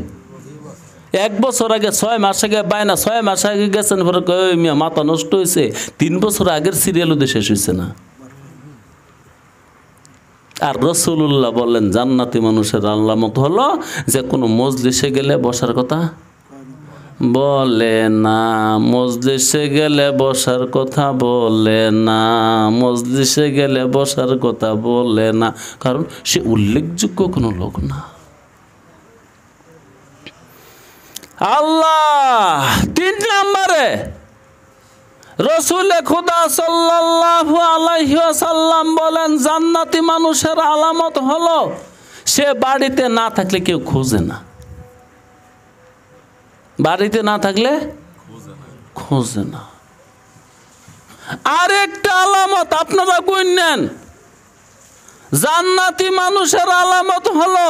1 বছর আগে, 6 মাস আগে বায়না, 6 মাস আগে গেছেন, পরে কয় মিয়া মাথা নষ্ট হয়েছে। 3 বছর আগের সিরিয়ালও শেষ হয়েছে না। আর রাসূলুল্লাহ বললেন জান্নাতি মানুষের আলামত হলো যে কোনো মজলিসে গেলে বসার কথা বলে না, মজলিসে গেলে বসার কথা বলে না, মজলিসে গেলে বসার কথা বলে না, কারণ সে উল্লেখযোগ্য কোনো লোক না। আল্লাহ 3 নম্বরে রাসূলে খোদা সাল্লাল্লাহু আলাইহি ওয়াসাল্লাম বলেন জান্নাতি মানুষের আলামত হলো সে বাড়িতে না থাকলে কেউ খোঁজে না। বাড়িতে না থাকলে খোঁজে না। আরেকটা আলামত আপনারা গুনেন, জান্নাতি মানুষের আলামত হলো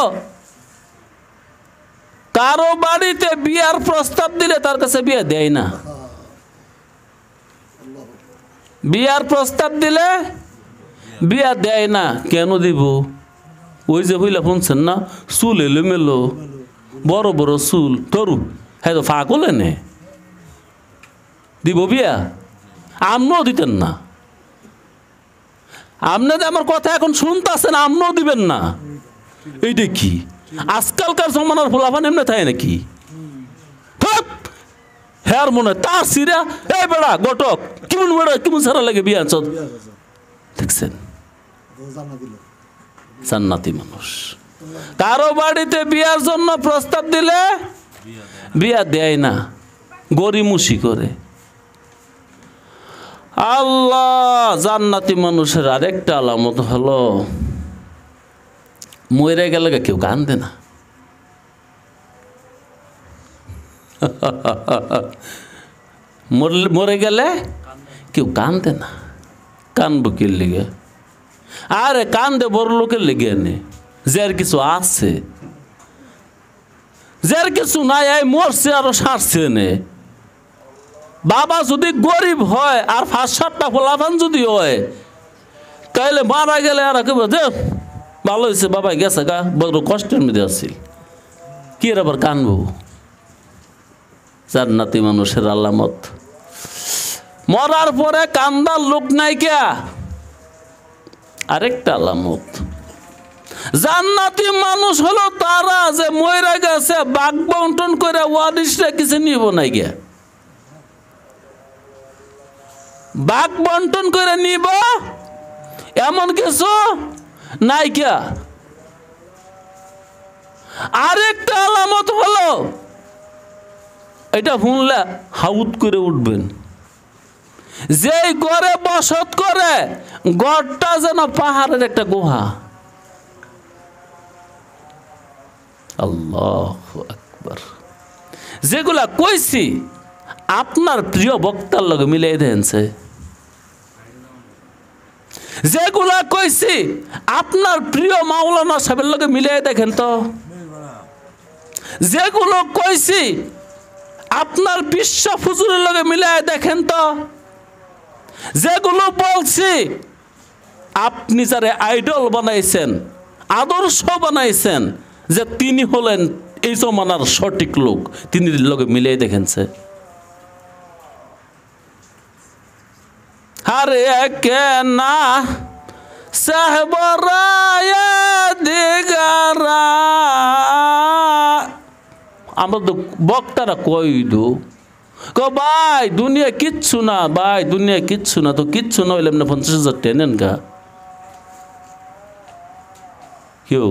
কারো বাড়িতে বিয়ার প্রস্তাব দিলে তার কাছে বিয়ে দেয় না। বিয়ার প্রস্তাব দিলে বিয়া দেয় না। কেন দিব? ওই যে হইলা শুনছেন না, চুল এলোমেলো, বড় বড় চুল, তরু, হ্যাঁ তো ফাঁকলে নে দিব বিয়া? আমরাও দিতেন না। আপনাদের আমার কথা এখন শুনতেছেন, আমরাও দিবেন না। এইটা কি আজকালকার জমানার ফলাফান এমনি থাকে নাকি? হ্যার মনে তার সিরা এই বেড়া গটক কেমন বেড়া কেমন সারা লাগে বিয়া চোদ দেখছেন। জান্নাতি মানুষ কারো বাড়িতে বিয়ার জন্য প্রস্তাব দিলে বিয়া দেয় না, গরিমুসি করে। আল্লাহ জান্নাতি মানুষের আরেকটা আলামত হলো মরে গেলে কেউ কান্দে না। মরে গেলে কেউ কান্দে না। কানবো কি লেগে? আরে কান্দে বড় লোকের লেগে নে, যার কিছু আছে, যার কিছু নাই, এই মরছে আরো সারছে নে। বাবা যদি গরিব হয় আর 5-7টা ফলাফান যদি হয়, তাইলে মারা গেলে আর কেউ ভালো হয়েছে বাবা গেছে গা, বড় কষ্টের মধ্যে আসছিল, কি আবার কানবো? জান্নাতি মানুষের আলামত মরার পরে কান্দার লোক নাই কে? আরেকটা আলামত জান্নাতি মানুষ হলো তারা যে মরে গেছে বাঘ বন্টন করে ওয়ারিসরা কিছু নিব নাই গে, বাঘ বন্টন করে নিব এমন কিছু নাই কে। আরেকটা আলামত হলো এটা শুনলে হাউত করে উঠবেন, যেই ঘরে বসত করে ঘরটা যেন পাহাড়ের একটা গুহা। আল্লাহু আকবার। যেগুলা কইছি আপনার প্রিয় বক্তার লগে মিলাই দেনছে, যেগুলা কইছি আপনার প্রিয় মাওলানা সাহেবের লগে মিলাই দেখেন তো, যেগুলো কইছি আপনার বিশ্ব হুজুরের লগে মিলাই দেখেন তো, যেগুলো বলছি আপনি যারে আইডল বানাইছেন, আদর্শ বানাইছেন যে তিনি হলেন এই জমানার সঠিক লোক, তিনি লগে মিলাই দেখেনছে। আরে কেনা সাহেবরা দিগারা, আমাদের বক্তারা কই দো ভাই দুনিয়া কিচ্ছু না, ভাই দুনিয়া কিচ্ছু না, তো কিচ্ছু না হইলে 50,000 টেনেন গা। কেউ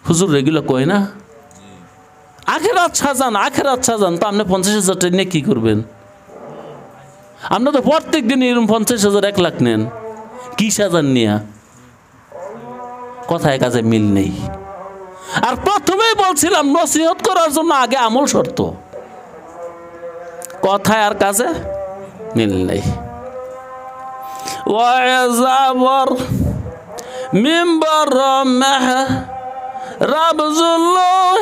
হুজুর রেগুলা কয় না আখেরাত সাজান, আখেরাত সাজান, তো আপনি 50,000 টেনে কি করবেন? আপনি তো প্রত্যেক দিন এরকম 50,000 1 লাখ নেন, কি সাজান নিয়া? কথায় কাজে মিল নেই। আর প্রথমেই বলছিলাম নসিহত করার জন্য আগে আমল শর্ত, কথায় আর কাজে মিল নেই। ওয়াজাবর মিম্বর মেহ রাবজুল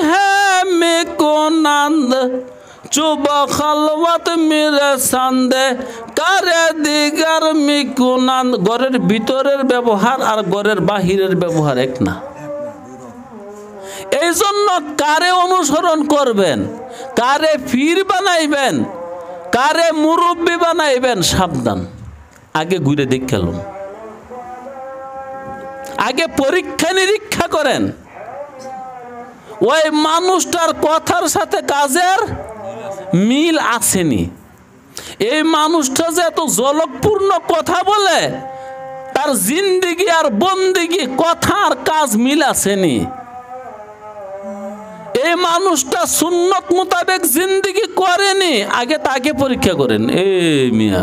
হে মিকুনান্দ চুব খালওয়াত মিরে সান্দে কারে দিগার মিকুনান্দ। ঘরের ভিতরের ব্যবহার আর ঘরের বাহিরের ব্যবহার এক না। এই জন্য কারে অনুসরণ করবেন, কারে পীর বানাইবেন, কারে মুরব্বী বানাইবেন, সাবধান। আগে ঘুরে দেখলাম, আগে পরীক্ষা নিরীক্ষা করেন ওই মানুষটার কথার সাথে কাজের মিল আসেনি। এই মানুষটা যে এত জলকপূর্ণ কথা বলে, তার জিন্দিগি আর বন্দিগি কথা আর কাজ মিল আসেনি। এই মানুষটা সুন্নত মোতাবেক জিন্দিগি করেনি, আগে তাকে পরীক্ষা করেন। মিয়া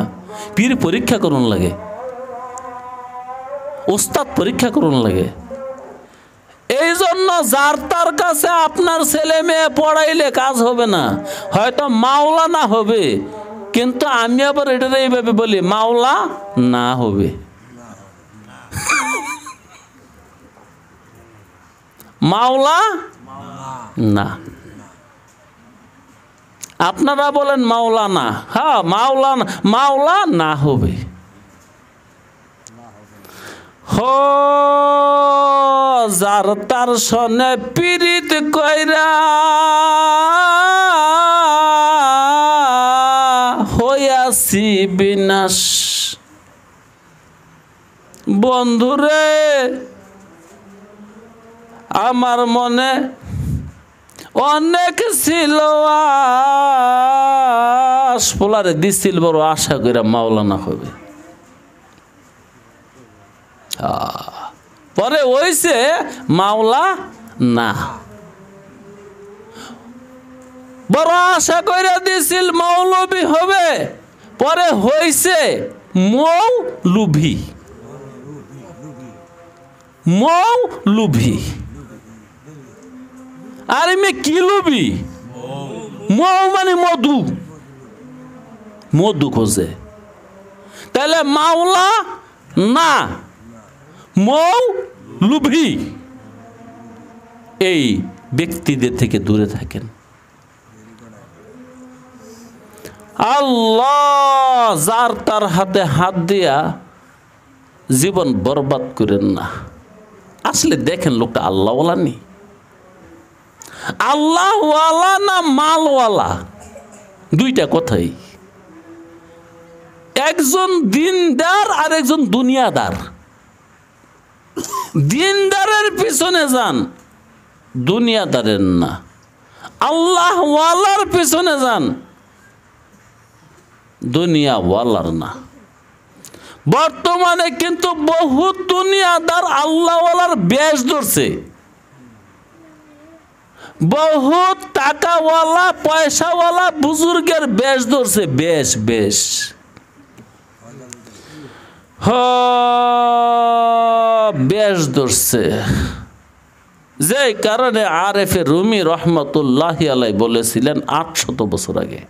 পীর পরীক্ষা করুন লাগে, ওস্তাদ পরীক্ষা করুন লাগে। এই জন্য যার তার কাছে আপনার ছেলে মেয়ে পড়াইলে কাজ হবে না, হয়তো মাওলানা হবে, কিন্তু আমি আবার এটা এইভাবে বলি, মাওলা না হবে। মাওলা না, আপনারা বলেন মাওলানা, হ্যাঁ মাওলানা, মাওলা না হবে। হো যার তার সনে পীড়িত কইরা হইয়াছি বিনাশ। বন্ধুরে আমার মনে অনেক ছিল আশ, পোলারে দিছিল বড় আশা করে মাওলানা হবে। পরে হইছে মাওলা না। বড় আশা করে দিছিল মৌলবী হবে, পরে হইছে মৌলুভি। মৌলুভি আর আমি কি লুবি? মৌ মানে মধু, মধু খোঁজে। তাহলে মাওলা না, মৌলুভি। এই ব্যক্তিদের থেকে দূরে থাকেন। আল্লাহ যার তার হাতে হাত দিয়া জীবন বরবাদ করেন না। আসলে দেখেন লোকটা আল্লাহওয়ালা নেই, আল্লাহওয়ালা না মালওয়ালা, দুইটা কথাই। একজন দিনদার আর একজন দুনিয়াদার। দিনদারের পিছনে যান, দুনিয়াদারের না। আল্লাহওয়ালার পিছনে যান, দুনিয়াওয়ালার না। বর্তমানে কিন্তু বহুত দুনিয়াদার আল্লাহওয়ালার বেশ ধরছে, বহুত টাকাওয়ালা পয়সাওয়ালা বুজুর্গের বেশ ধরছে, বেশ বেশ। বেশ ধরছে, যে কারণে আরেফে রুমি রহমতুল্লাহি আলাই বলেছিলেন 800 বছর আগে,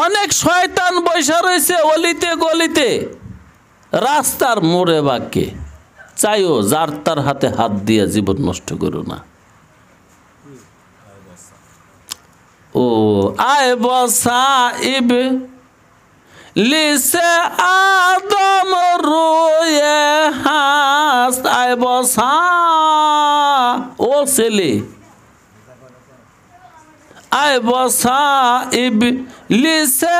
অনেক শয়তান বৈশা রয়েছে অলিতে গলিতে, রাস্তার মোড়ে বাঁকে। চাইও যার তার হাতে হাত দিয়ে জীবন নষ্ট করো না। ও আয় বসাইব লিসে আদম রুয়ে হাস, আয় বসা ও ছেলে, আয় বসাইব লিসে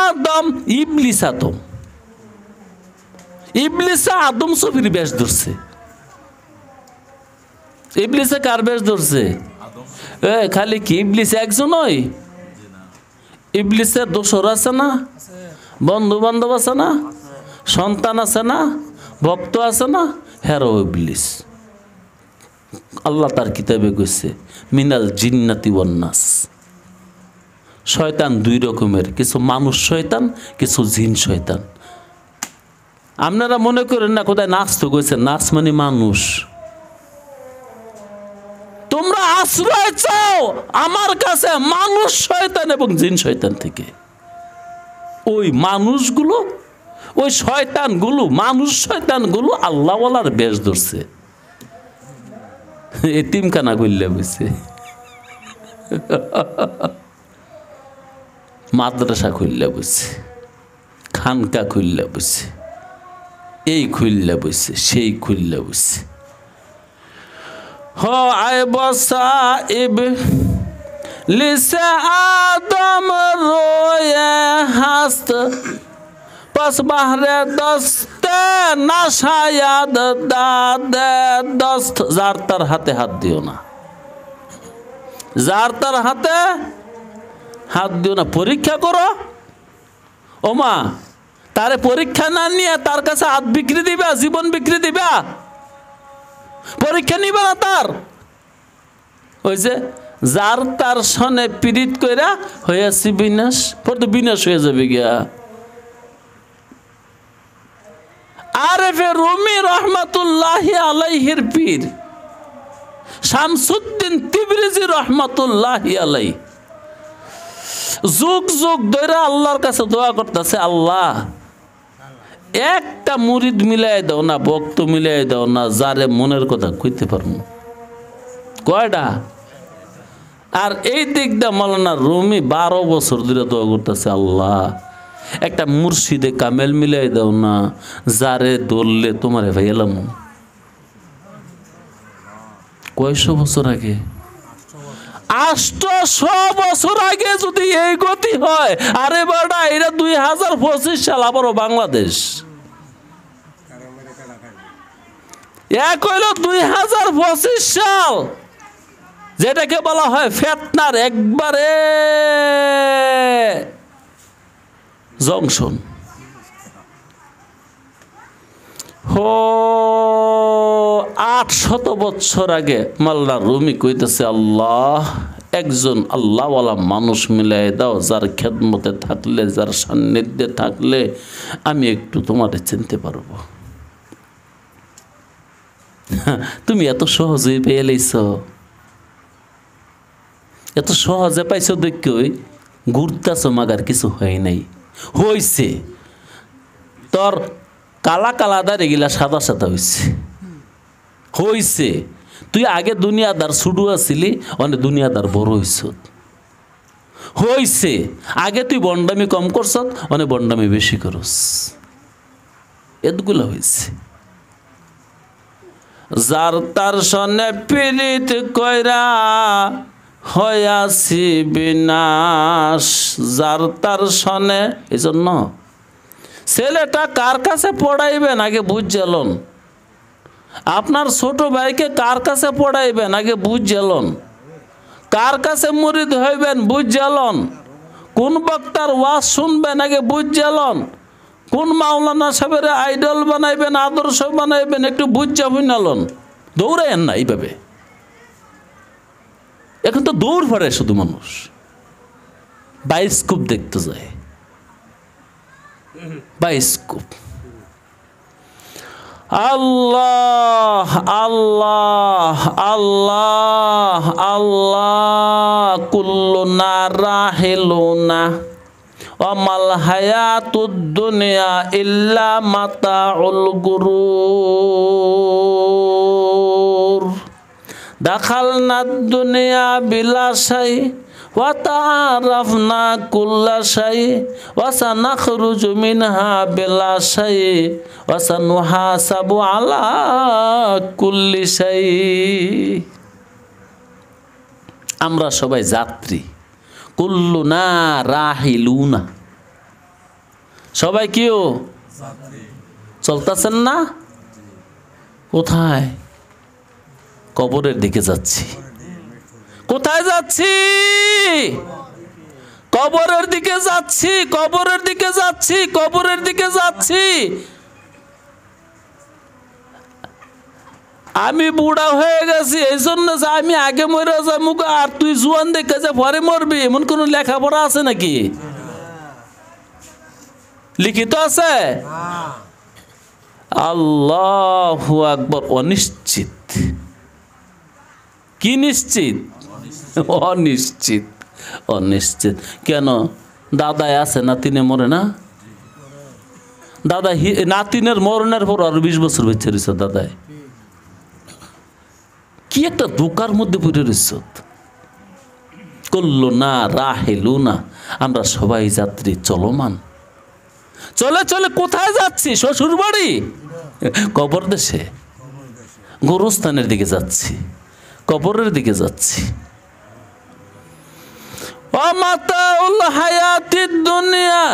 আদম, ইবলিস আদম, ইবলিসে আদম সফির বেশ ধরছে। ইবলিসে কার বেশ ধরছে? খালি কি ইবলিস একজন নয়, ইবলিসের দোসর আছে না, বন্ধু বান্ধব আছে না, সন্তান আছে না, ভক্ত আছে না, হেরো ইবলিস। আল্লাহ তার কিতাবে কইছে মিনাল জিন্নাতি ওয়ান নাস। শয়তান দুই রকমের, কিছু মানুষ শয়তান, কিছু জিন শয়তান। আপনারা মনে করেন না কোথায় নাচ তো কইছেন, নাচ মানে মানুষ। তোমরা আশ্রয় চাও আমার কাছে মানুষ শয়তান এবং জিন শয়তান থেকে। ওই মানুষগুলো, ওই শয়তানগুলো, মানুষ শয়তানগুলো আল্লাহওয়ালার বেশ ধরছে, এতিমখানা করলে বুঝছে, মাদ্রাসা খুললে বুঝছে, খানকা খুললে বুঝছে, এই খুললে বুঝছে, সেই খুললে বুঝছে। हो आए बसाइब लिसे आदम रोए हस्त पस बहरे दस्ते नशायाद दादे दस्त। जार तार हाथे हाथ दियो ना, जार तार हाथे हाथ दियो ना। परीक्षा करो ओ मा, तारे परीक्षा ना निये तार काছে हाथ बिक्री दिबा, जीवन बिक्री दिबा, পরীক্ষা নিবে না তার। ওই যে যার তার সনে পীড়িত কইরা হইয়াছি বিনাশ, পর তো বিনাশ হয়ে যাবে গিয়া। আরেফে রুমি রহমাতুল্লাহি আলাইহির পীর শামসুদ্দিন তিবরিজি রহমাতুল্লাহি আলাই যুগ যুগ ধরে আল্লাহর কাছে দোয়া করতেছে, আল্লাহ একটা মুরিদ মিলাই দাও না, ভক্ত মিলাই দাও না, যারে মনের কথা কইতে পারবো। কয়টা? আর এই দিক দিয়ে মাওলানা রুমি 12 বছর ধরে দোয়া করতেছে, আল্লাহ একটা মুর্শিদে কামেল মিলাই দাও না, যারে ধরলে তোমারে ভাইলাম। কয়শো বছর আগে? 800 বছর আগে যদি এই গতি হয়, আরে বাড়া এটা 2025 সাল, আবারও বাংলাদেশ। এক হইল 2025 সাল, যেটাকে বলা হয় ফেতনার একবারে জংশন। হো 800 বছর আগে মাওলানা রুমি কইতেছে, আল্লাহ একজন আল্লাহওয়ালা মানুষ মিলাই দাও, যার খেদমতে থাকলে, যার সান্নিধ্যে থাকলে আমি একটু তোমারে চিনতে পারবো। তুমি এত সহজে পেয়ে লাইছ, এত সহজে পাইছ দেখই ঘুরতেছ, মাগার কিছু হয় নাই। হইছে তোর কালা কালা দাঁড়িয়ে গেলা সাদা সাদা হইছে, হইছে তুই আগে দুনিয়াদার ছুটু আছিলি, অনেক দুনিয়াদার বড় হইছ। হইছে আগে তুই বন্ডামি কম করছ, অনেক বন্ডামি বেশি করস। এতগুলো হয়েছে। যার তার সনে পীড়িত কইরা হইয়াছি বিনাশ, যার তার সনে। এই জন্য ছেলেটা কার কাছে পড়াইবেন আগে বুঝলেন, আপনার ছোট ভাইকে কার কাছে পড়াইবেন আগে বুঝলেন, কার কাছে মুরিদ হইবেন বুঝলেন, কোন বক্তার ওয়াজ শুনবেন আগে বুঝলেন, কোন মাওলানা সাহেবের আইডল বানাইবেন, আদর্শ বানাইবেন একটু বুঝা বুঝালন। দৌড়াইন না এইভাবে। এখন তো দৌড় পড়ে শুধু মানুষ, বায়োস্কোপ দেখতে যায়, বায়োস্কোপ। আল্লাহ আল্লাহ আল্লাহ আল্লাহ কুল্লুনা রাহিলুনা ওয়ামাল হায়াতুদ দুনিয়া ইল্লা মাতাউল গুরুর। দাখালনাদ দুনিয়া বিলা শাই ওয়া তাআরাফনা কুল্লা শাই ওয়া সানাখরুজু মিনহা বিলা শাই ওয়া সানুহাসাবু আলা কুল্লি শাই। আমরা সবাই যাত্রী, কুল্লুনা রাহিলুনা, সবাই কিও চলতেছেন না? কোথায়? কবরের দিকে যাচ্ছি। কোথায় যাচ্ছি? কবরের দিকে যাচ্ছি, কবরের দিকে যাচ্ছি, কবরের দিকে যাচ্ছি। আমি বুড়া হয়ে গেছি, এই জন্য যে আমি আগে মরে যাবো আর তুই জুয়ান দেখে যে পরে মরবি, এমন কোন লেখাপড়া আছে নাকি? লিখিত আছে? আল্লাহু আকবার অনিশ্চিত। কি নিশ্চিত? অনিশ্চিত। অনিশ্চিত কেন? দাদায় আছে, নাতিনে মরে না? দাদা নাতিনের মরণের পর আরো 20 বছর বেঁচে রয়েছে দাদায়। কি একটা ধোকার মধ্যে পড়ে রয়েছ। করলো না রাহেলু না, আমরা সবাই যাত্রী চলমান। চলে চলে কোথায় যাচ্ছি? শ্বশুর বাড়ি, কবর দেশে, গোরস্থানের দিকে যাচ্ছি, কবরের দিকে যাচ্ছি। অমাতাউল হায়াতিদ দুনিয়া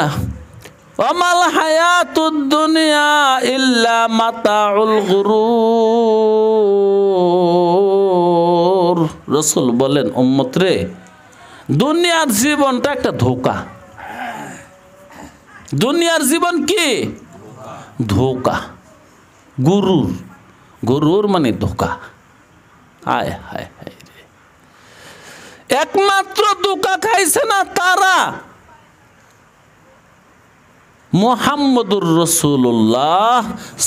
ওয়ামাল হায়াতুদ দুনিয়া ইল্লা মাতাউল গুরুর। রাসূল বলেন, উম্মত রে, দুনিয়ার জীবনটা একটা ধোঁকা। দুনিয়ার জীবন কি? ধোঁকা। গুরুর, গুরুর মানে ধোঁকা। হায় হায় হায় রে, একমাত্র ধোঁকা খাইছে না তারা মুহাম্মদুর রাসূলুল্লাহ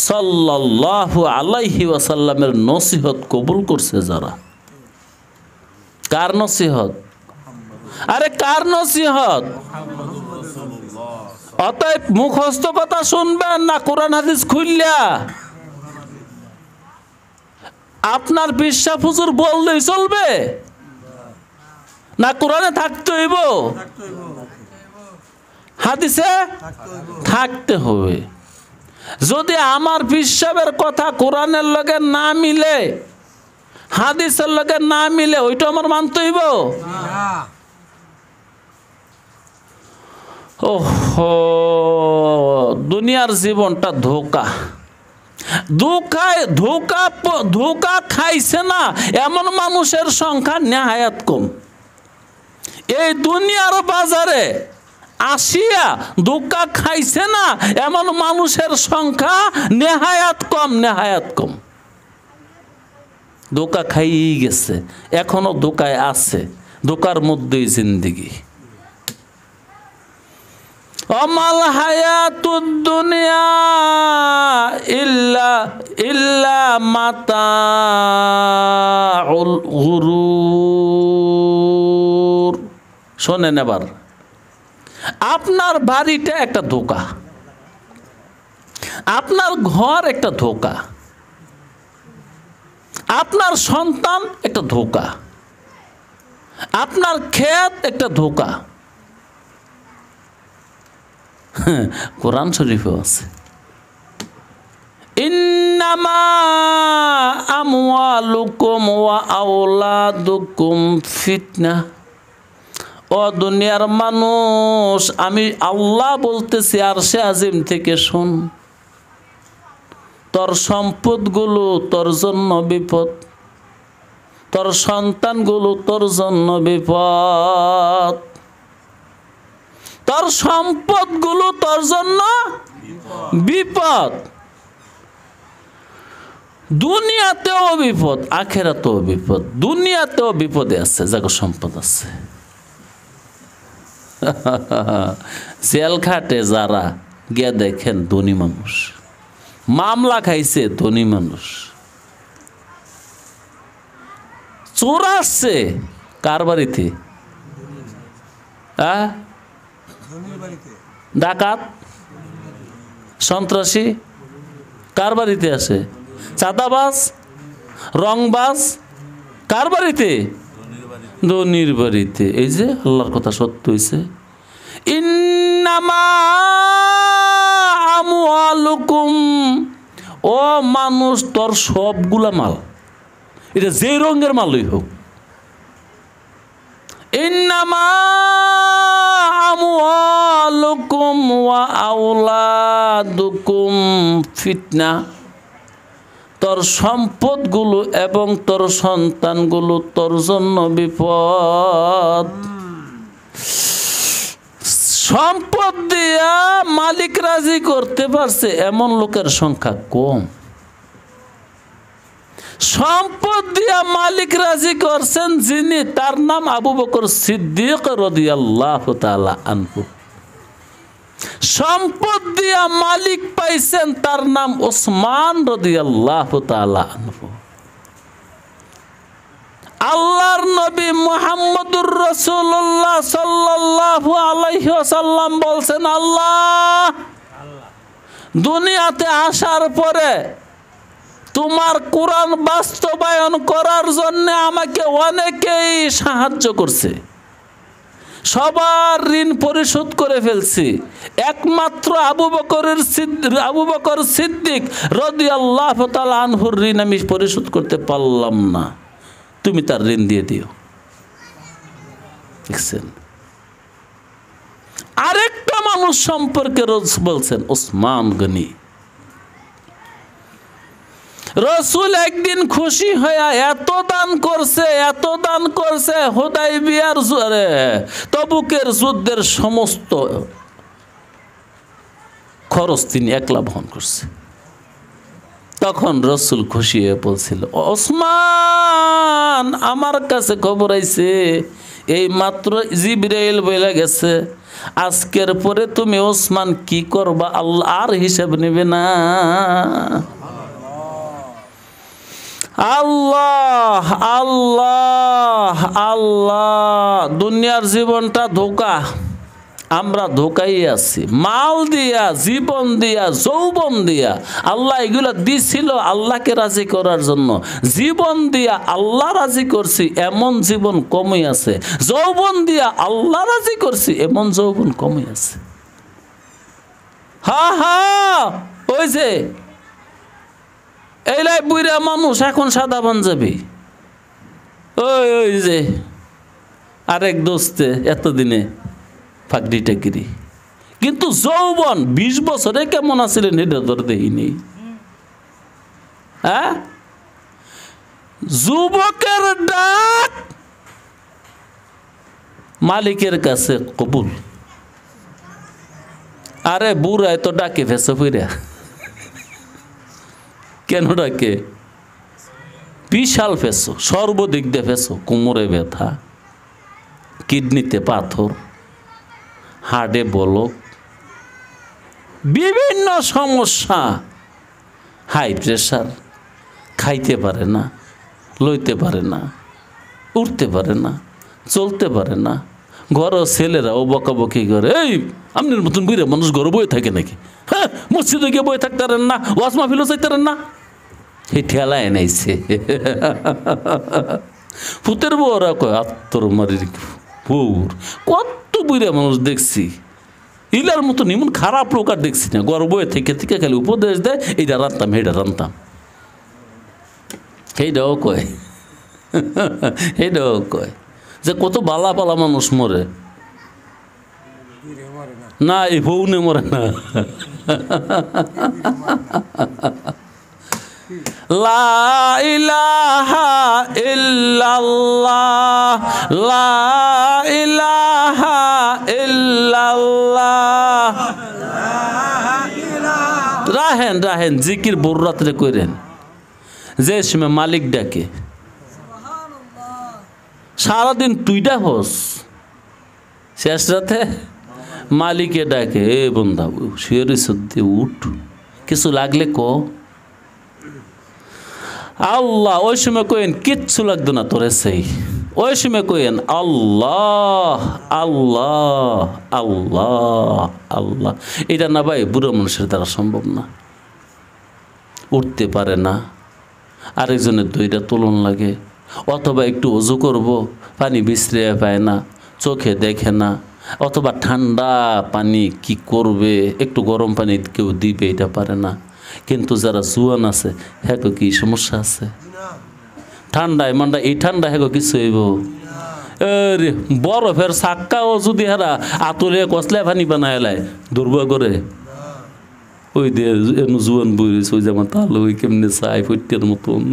সাল্লাল্লাহু আলাইহি ওয়াসাল্লামের নসিহত কবুল করছে যারা। কার নসিহত? আরে কার নসিহত? অতএব মুখস্থ কথা শুনবেন না, কোরআন হাদিস খুললা আপনার বিশ্বাস হুজুর বললেই চলবে না? কোরআনে থাকতে হইব, হাদিসে থাকতে হবে। যদি আমার বিশ্বাসের কথা কোরআনের লগে না মিলে, হাদিসের লগে না মিলে, ওইটা আমার মানতে হইব। ওহো, দুনিয়ার জীবনটা ধোঁকা। ধোঁকা খাইছে না এমন মানুষের সংখ্যা নেহায়াত কম। এই দুনিয়ার বাজারে আসিয়া ধোঁকা খাইছে না এমন মানুষের সংখ্যা নেহায়াত কম, নেহায়াত কম। ধোঁকা খাইয়ে গেছে, এখনো ধোঁকায় আছে, ধোঁকার মধ্যেই জিন্দেগি। অমাল হায়াতুদ দুনিয়া ইল্লা মাতাউল গুরুর। শোনেন এবার, আপনার বাড়িটা একটা ধোঁকা, আপনার ঘর একটা ধোঁকা, আপনার সন্তান একটা ধোঁকা, আপনার ক্ষেত একটা ধোঁকা। কোরআন শরীফে আছে, ইন্নামা আমওয়ালুকুম ওয়া আওলাদুকুম ফিতনা। ও দুনিয়ার মানুষ, আমি আল্লাহ বলতেছি আরশে আজিম থেকে, শোন, তোর সম্পদগুলো তোর জন্য বিপদ, তোর সন্তানগুলো তোর জন্য বিপদ, তোর সম্পদগুলো তোর জন্য বিপদ। দুনিয়াতেও বিপদ, আখিরাতেও বিপদ। দুনিয়াতেও বিপদে আছে যাকে সম্পদ আছে। জেল খাটে যারা, গিয়া দেখেন ধনী মানুষ, মামলা খাইছে ধনী মানুষ, চোর আসছে কার বাড়িতে? ডাকাত সন্ত্রাসী কার বাড়িতে আসে? চাঁদাবাজ রংবাজ কার বাড়িতে? ধনীর বাড়িতে। এই যে আল্লাহর কথা সত্য হইছে, ইন্নামা আমওয়ালুকুম। ও মানুষ, তোর সবগুলা মাল, এটা যে রঙের মালই হোক, ইন্নামা আমওয়ালুকুম ওয়া আওলাদুকুম ফিতনা। তোর সম্পদগুলো এবং তোর সন্তানগুলো তোর জন্য বিপদ। সম্পদ দিয়া মালিক রাজি করতে পারছে এমন লোকের সংখ্যা কম। সম্পদ দিয়া মালিক রাজি করছেন যিনি, তার নাম আবু বকর সিদ্দিক রাদিয়াল্লাহু তাআলা আনহু। সম্পদ দিয়া মালিক পাইছেন, তার নাম ওসমান রাদিয়াল্লাহু তাআলা আনহু। আল্লাহর নবী মুহাম্মদুর রাসূলুল্লাহ সাল্লাল্লাহু আলাইহি ওয়াসাল্লাম বলছেন, আল্লাহ দুনিয়াতে আসার পরে তোমার কোরআন বাস্তবায়ন করার জন্য আমাকে অনেকেই সাহায্য করছে, সবার ঋণ পরিশোধ করে ফেলছি, একমাত্র আবু বকর সিদ্দিক রাদিয়াল্লাহু তাআলা আনহুর ঋণ আমি পরিশোধ করতে পারলাম না, তুমি তার ঋণ দিয়ে দিও। দেখছেন, আরেকটা মানুষ সম্পর্কে রোজ বলছেন ওসমান গনি। রসুল একদিন খুশি হয়ে এত দান করছে, হুদাইবিয়ার তবুকের যুদ্ধের সমস্ত খরচ তিনি একলা বহন করছে। তখন রসুল খুশি হয়ে বলছিল, ওসমান আমার কাছে খবর আইছে, এই মাত্র জিবরাইল বলে গেছে আজকের পরে তুমি ওসমান কি করবা আল্লাহ আর হিসাব নেবে না। আল্লাহ আল্লাহ আল্লাহ, দুনিয়ার জীবনটা ধোঁকা, আমরা ধোঁকাই আছি। মাল দিয়া, জীবন দিয়া, যৌবন দিয়া, আল্লাহ এগুলো দিছিল আল্লাহকে রাজি করার জন্য। জীবন দিয়া আল্লাহ রাজি করছি এমন জীবন কমই আছে, যৌবন দিয়া আল্লাহ রাজি করছি এমন যৌবন কমই আছে। হা হা, ওই যে এইলাই বুড়া মানুষ এখন সাদা পাঞ্জাবি, ওই যে আরেক দোস্তে এতদিনে ফাঁকরি টাকরি, কিন্তু যৌবন 20 বছরে কেমন আছিলেন এটা ধর দেখিনি। হ্যাঁ, যুবকের ডাক মালিকের কাছে কবুল। আরে বুড়ায় তো ডাকে ফেসে ফিরা, কেন ডাকে? বিশাল ফেসো, সর্বদিক দিয়ে ফেসো, কোমরে ব্যথা, কিডনিতে পাথর, হার্টে বলক, বিভিন্ন সমস্যা, হাই প্রেশার, খাইতে পারে না, লইতে পারে না, উঠতে পারে না, চলতে পারে না। ঘরও ছেলেরা ও বকাবকি করে, এই আপনার মতন বুড়া মানুষ ঘরে বয়ে থাকে নাকি? হ্যাঁ, মসজিদে গিয়ে বয়ে থাকতে পারেন না, ওয়াজ মাহফিলও চাইতে পারেন না, এই ঠেলা এনেছে। ফুতের বউরা কয় আত্মর মারির বউর, কত বুড়া মানুষ দেখছি, ইলার মতন এমন খারাপ লোক আর দেখছি না। ঘর বয়ে থেকে থেকে খালি উপদেশ দেয়, এইটা রান্তাম এইটা রান্তাম, এইটাও কয়, এইটাও কয় যে কত বালা পালা মানুষ মরে না, এই বউ নে মরে না। লা ইলাহা ইল্লাল্লাহ, লা ইলাহা ইল্লাল্লাহ। রাহেন রাহেন জিকির ভোর রাত্রে করেন, যে সময় মালিক ডাকে, সারাদিন তুইটা হোস, শেষ রাতে মালিকে ডাকে, এ বন্ধা শুয়ে সত্যি উঠ, কিছু লাগলে ক। আল্লাহ ওই সময় কইন কিচ্ছু লাগতো না তোরে, সেই ওই সময় কইন আল্লাহ আল্লাহ আল্লাহ আল্লাহ। এটা না ভাই বুড়ো মানুষের দ্বারা সম্ভব না, উঠতে পারে না, আরেকজনের দইটা তোলন লাগে, অথবা একটু অজু করব পানি বিশ্রে পায় না, চোখে দেখে না, অথবা ঠান্ডা পানি কি করবে, একটু গরম পানি কেউ দিবে এটা পারে না। কিন্তু যারা জুয়ান আছে হ্যাঁ কি সমস্যা আছে? ঠান্ডায় মান্ডা এই ঠান্ডা হ্যাঁ কিছু হইব? রে বরফের সাক্কাও যদি হারা আতলে কসলে পানি বানায় লাই দুর্বল করে, ওই দিয়ে জুয়ান বইস ওই যেমন তাহলে ওই কেমনে চাই ফৈটের মতন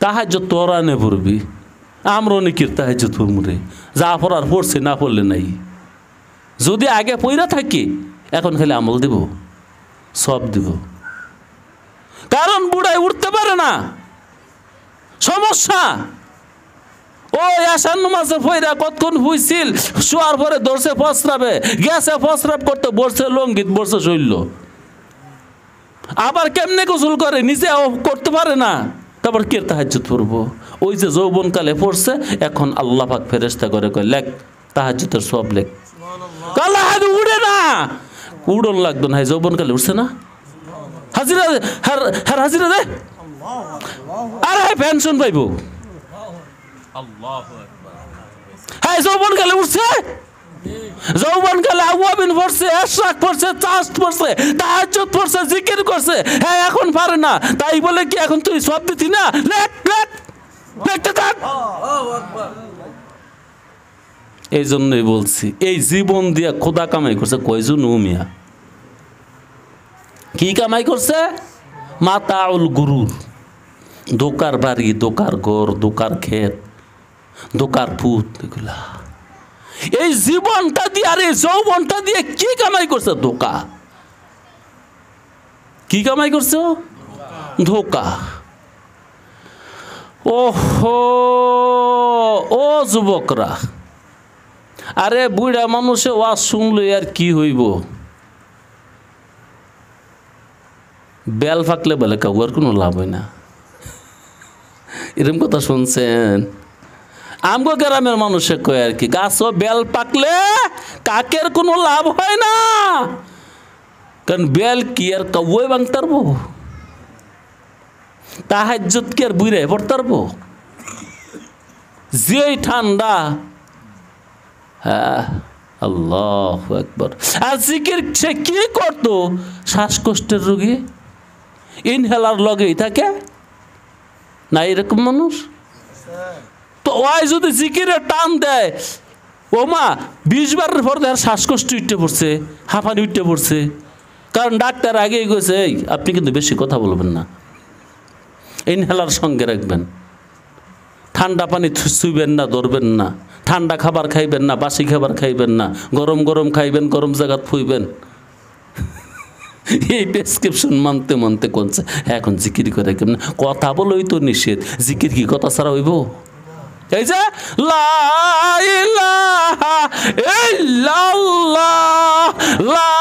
তাহাজ্য তোরা নে পড়বি, আমরা অনেকের তাহাজ্য তোর মুরে যা পড়ার পড়ছে, না পড়লে নাই। যদি আগে পইরা থাকি এখন খালি আমল দিব, সব দিব, কারণ বুড়ায় উঠতে পারে না, সমস্যা। ওই আসার নামাজে ফইরা কতক্ষণ ফুইছিল, শোয়ার পরে ধরছে প্রস্রাবে, গেছে প্রস্রাব করতে, বসছে লঙ্গিত, বসছে শৈল। আবার কেমনে গোসল করে, নিজে করতে পারে না, তারপর কে তাহাজ্জুদ পড়বো? ওই যে যৌবনকালে পড়ছে, এখন আল্লাহ পাক ফেরেশতা করে কয় লেখ তাহাজ্জুদের সব লেখ। আল্লাহ উড়ে না, উড়ন লাগতো না, যৌবনকালে উঠছে না, হাজিরা হার হাজিরা দে, আরে পেনশন পাইব। হ্যাঁ যৌবনকালে উঠছে, যৌবনকালে আওয়াবিন পড়ছে, ইশরাক পড়ছে, চাষ্ট পড়ছে, তাহাজ্জুদ পড়ছে, জিকির করছে। হ্যাঁ এখন পারে না, তাই বলে কি এখন তুই সব দিতি না? লেখ লেখ লেখতে থাক। এই জন্যই বলছি, এই জীবন দিয়া খোদা কামাই করছে কয়জন? মিয়া কি কামাই করছে? মাতাউল গুরুর, দোকার বাড়ি, দোকার ঘর, দোকার ক্ষেত, দোকার পুত, এগুলা এই জীবনটা দিয়ে আর এই যৌবনটা দিয়ে কি কামাই করছে? ধোকা। কি কামাই করছে? ধোকা। ওহো ও যুবকরা, আরে বুড়া মানুষে ওয়াজ শুনলে আর কি হইব? বেল ফাকলে বলে কাউয়ার কোনো লাভ হয় না, এরকম কথা শুনছেন? আমগো গ্রামের মানুষে কয় আর কি, গাছ বেল পাকলে কাকের কোনো লাভ হয় না, কারণ বেল কি আর কাউয়াই ভাঙতে পারবো? তাহাজ্জুদ কি আর বুইরে পড়তে পারবো? যে ঠান্ডা, হ্যাঁ আল্লাহু আকবার। আর জিকির সে কি করতো? শ্বাসকষ্টের রোগী ইনহেলার লগেই থাকে না, এরকম মানুষ তো ওই যদি জিকিরে টান দেয়, ও মা 20 বারের পর দেয় শ্বাসকষ্ট উঠতে পড়ছে, হাঁপানি উঠতে পড়ছে, কারণ ডাক্তার আগেই গেছে এই আপনি কিন্তু বেশি কথা বলবেন না, ইনহেলার সঙ্গে রাখবেন, ঠান্ডা পানি ছুঁইবেন না, ধরবেন না, ঠান্ডা খাবার খাইবেন না, বাসি খাবার খাইবেন না, গরম গরম খাইবেন, গরম জায়গা ফুইবেন। এই প্রেসক্রিপশন মানতে মানতে কোনছে এখন জিকির করে কেমন? কথা বলেই তো নিষেধ, জিকির কি কথা ছাড়া হইব? এই যে লা ইলাহা ইল্লাল্লাহ, লা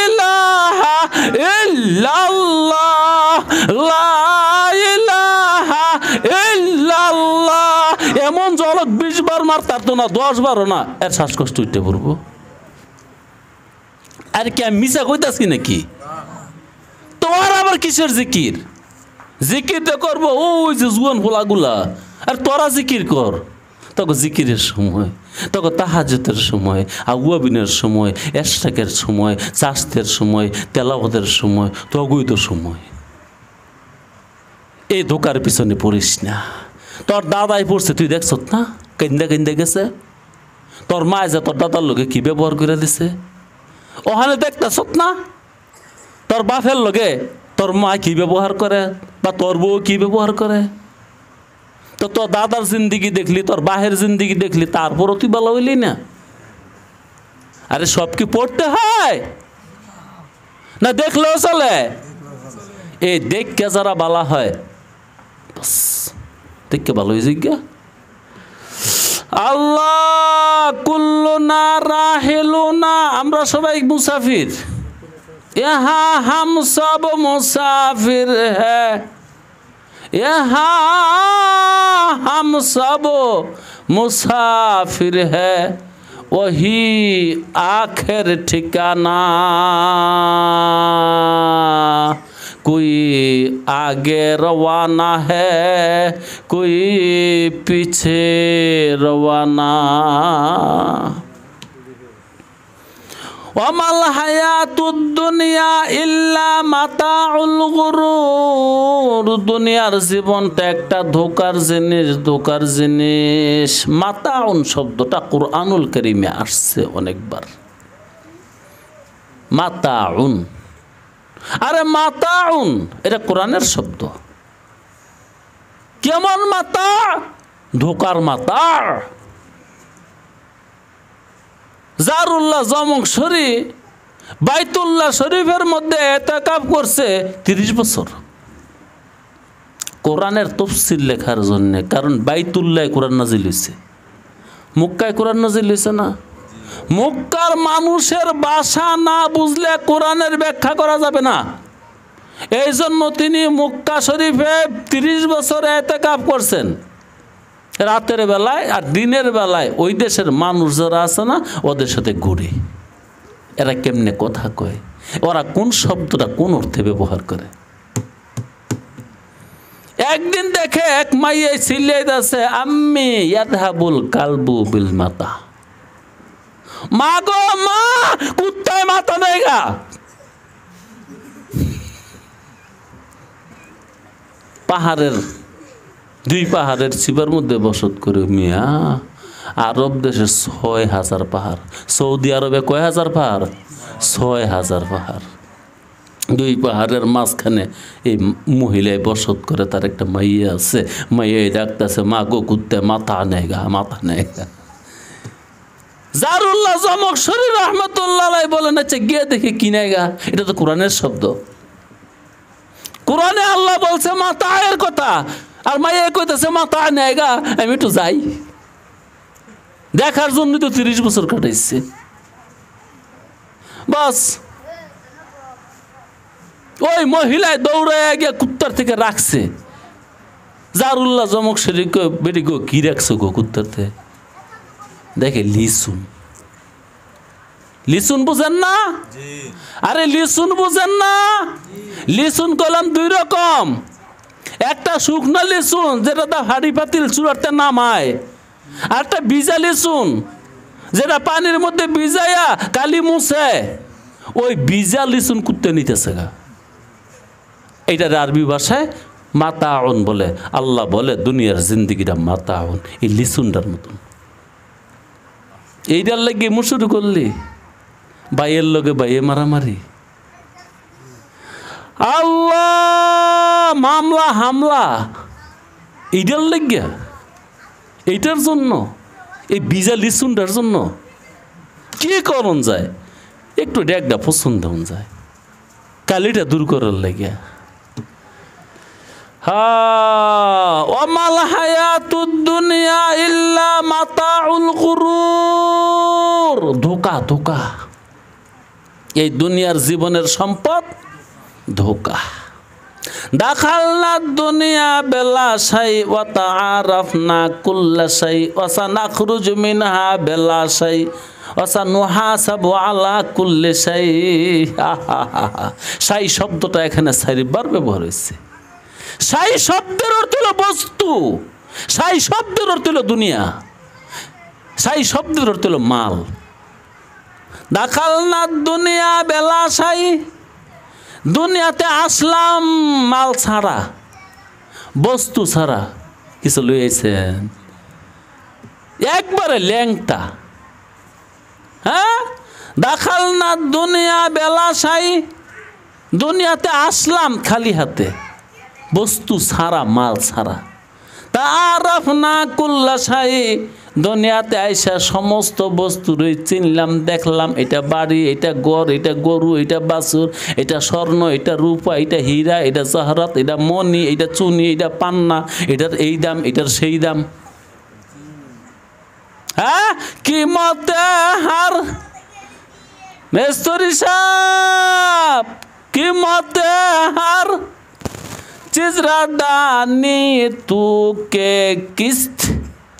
ইলাহা ইল্লাল্লাহ, লা ইলাহা ইল্লাল্লাহ, এমন জলক 20 বার মারতার তো না, 10 বারও না, এর শ্বাসকষ্ট উঠতে পড়বো। আর কি আমি মিশা কইতাছি নাকি? তোমার আবার কিসের জিকির? জিকির তো করবো ওই যে জুয়ান ফোলাগুলা, আর তোরা জিকির কর। তখন জিকিরের সময়, তখন তাহাজ্জুদের সময়, আওয়াবিনের সময়, ইশরাকের সময়, চাষতের সময়, তেলাওয়াতের সময়, তগুই তো সময়। এই ধোকার পিছনে পড়িস না। তোর দাদাই পড়ছে, তুই দেখছ না কেন্দা কেন্দা গেছে? তোর মা যে তোর দাদার লোকে কি ব্যবহার করে দিছে ওখানে দেখতেছ না? তোর বাপের লগে তোর মা কি ব্যবহার করে, বা তোর বউ কি ব্যবহার করে? তো তোর দাদার জিন্দিগি দেখলি, তোর বাহের জিন্দিগি দেখলি, তারপরও তুই ভালো হইলি না? আরে সব কি পড়তে হয় না দেখলেও চলে? এই দেখকে যারা বালা হয়, দেখকে ভালো হয়েছে গিয়া। আল্লাহ কুল্লুনা রাহিলুনা, আমরা সবাই মুসাফির, ইহা হাম সব মুসাফির হ্যাঁ, ইহা হাম সব মুসাফির হ্যাঁ, वही आखिर ठिकाना, कोई आगे रवाना है, कोई पीछे रवाना। वमल हयातुद दुनिया इल्ला माताउल गुरूर, দুনিয়ার জীবনটা একটা ধোকার জিনিস, ধোকার জিনিস। মাতাউন শব্দটা কুরআনুল কারীমে আসছে অনেকবার। মাতাউন, আরে মাতাউন এটা কোরআনের শব্দ। কেমন মাতা? ধোকার মাতা। জারুল্লাহ জমক শরীফ বাইতুল্লাহ শরীফের মধ্যে ইতিকাফ করছে 30 বছর। কোরআনের তফসির লেখার জন্যে, কারণ বাইতুল্লাহ কোরআন নাজিল হয়েছে, মক্কায় কোরআন নাজিল হয়েছে না। মক্কার মানুষের ভাষা না বুঝলে কোরআনের ব্যাখ্যা করা যাবে না। এই জন্য তিনি মক্কা শরীফে 30 বছর ইতিকাফ করছেন, রাতের বেলায় আর দিনের বেলায় ওই দেশের মানুষ যারা আছে না ওদের সাথে ঘুরে, এরা কেমনে কথা কয়, ওরা কোন শব্দটা কোন অর্থে ব্যবহার করে। একদিন দেখে এক মাইয়ে চিল্লাইতেছে, আম্মি ইয়াদহাবুল কালবু বিল মাতা, মা গো মা, কুত্তায় মাথা নেই গা। পাহাড়ের দুই পাহাড়ের চিপার মধ্যে বসত করে মিয়া, আরব দেশে 6000 পাহাড়, সৌদি আরবে কয় হাজার পাহাড়, 6000 পাহাড়। দুই পাহাড়ের মাঝখানে এই মহিলায় বসত করে, তার একটা মাইয়া আছে, মাইয়াই ডাকতেছে, মা গো কুত্তায় মাথা নেই গা, মাথা নেই গা। জারুল্লাহ জমকশরী রহমতুল্লাহ বলেন, আচ্ছা গিয়ে দেখি কি নাই গা, এটা তো কোরআনের শব্দ। কোরআনে আল্লাহ বলছে মাথা এর কথা, আর মাইয়া কইতেছে মাথা নেই গা, আমি একটু যাই। দেখার জন্য তো 30 বছর কাটাইছে। বাস ওই মহিলায় দৌড়ায় গিয়ে কুত্তার থেকে রাখছে। জারুল্লাহ জমকশরী বেটি গো কি রাখছো গো কুত্তার থেকে? দেখে লিসুন। লিসুন বুঝেন না? আরে লিসুন বুঝেন না? লিসুন কলাম 2 রকম, একটা শুকনো লিসুন যেটা তা হাড়ি পাতিল চুলাতে নামায়, আর একটা ভিজা লিসুন যেটা পানির মধ্যে ভিজাইয়া কালি মুছে। ওই ভিজা লিসুন কুত্তে নিতেছে গা, এইটার আরবি ভাষায় মাতাউন বলে। আল্লাহ বলে দুনিয়ার জিন্দিগিটা মাতাউন, এই লিসুনটার মতন। এইটার লাগে মুশুরু করলি, বাইয়ের লগে বাইয়ে মারামারি, আল্লাহ মামলা হামলা, এইটার লাগিয়া, এইটার জন্য, এই বিজা লিসুনটার জন্য কি করন যায়? একটু ডেকটা পছন্দ হন যায়, কালিটা দূর করার লাগিয়া। ওয়ামাল হায়াতুদ দুনিয়া ইল্লা মাতাউল গুরুর, ধোকা ধোকা। এই দুনিয়ার জীবনের সম্পদ ধোকা। দাখালনা দুনিয়া বেলা শাই ওয়া তাআরাফনা কুল্লা শাই ওয়া সানাখরুজু মিনহা বেলা শাই ওয়া সানুহাসাবু আলা কুল্লি শাই। শাই শব্দটা এখানে 4 বার ব্যবহার হয়েছে। শাই শব্দের অর্থ হলো বস্তু, শাই শব্দের অর্থ হলো দুনিয়া, শাই শব্দের অর্থ হলো মাল। দাখালনা দুনিয়া বেলা শাই, দুনিয়াতে আসলাম মাল ছাড়া, বস্তু ছাড়া, কিছু লইয়েছেন একবারে ল্যাংটা। হ্যাঁ, দাখালনা দুনিয়া বেলা শাই, দুনিয়াতে আসলাম খালি হাতে, বস্তু ছাড়া, মাল ছাড়া। তাআরাফনা কুল্লা শাই, দুনিয়াতে আইসা সমস্ত বস্তুরই চিনলাম, দেখলাম, এটা বাড়ি, এটা ঘর, এটা গরু, এটা বাছুর, এটা স্বর্ণ, এটা রূপা, এটা হীরা, এটা জহরত, এটা মণি, এটা চুনি, এটা পান্না, এটার এই দাম, এটার সেই দাম। হ্যাঁ, কিমতে হার মেস্তরি সাহেব, কিমতে হার চিজরা দানি তুকে কিস্ত,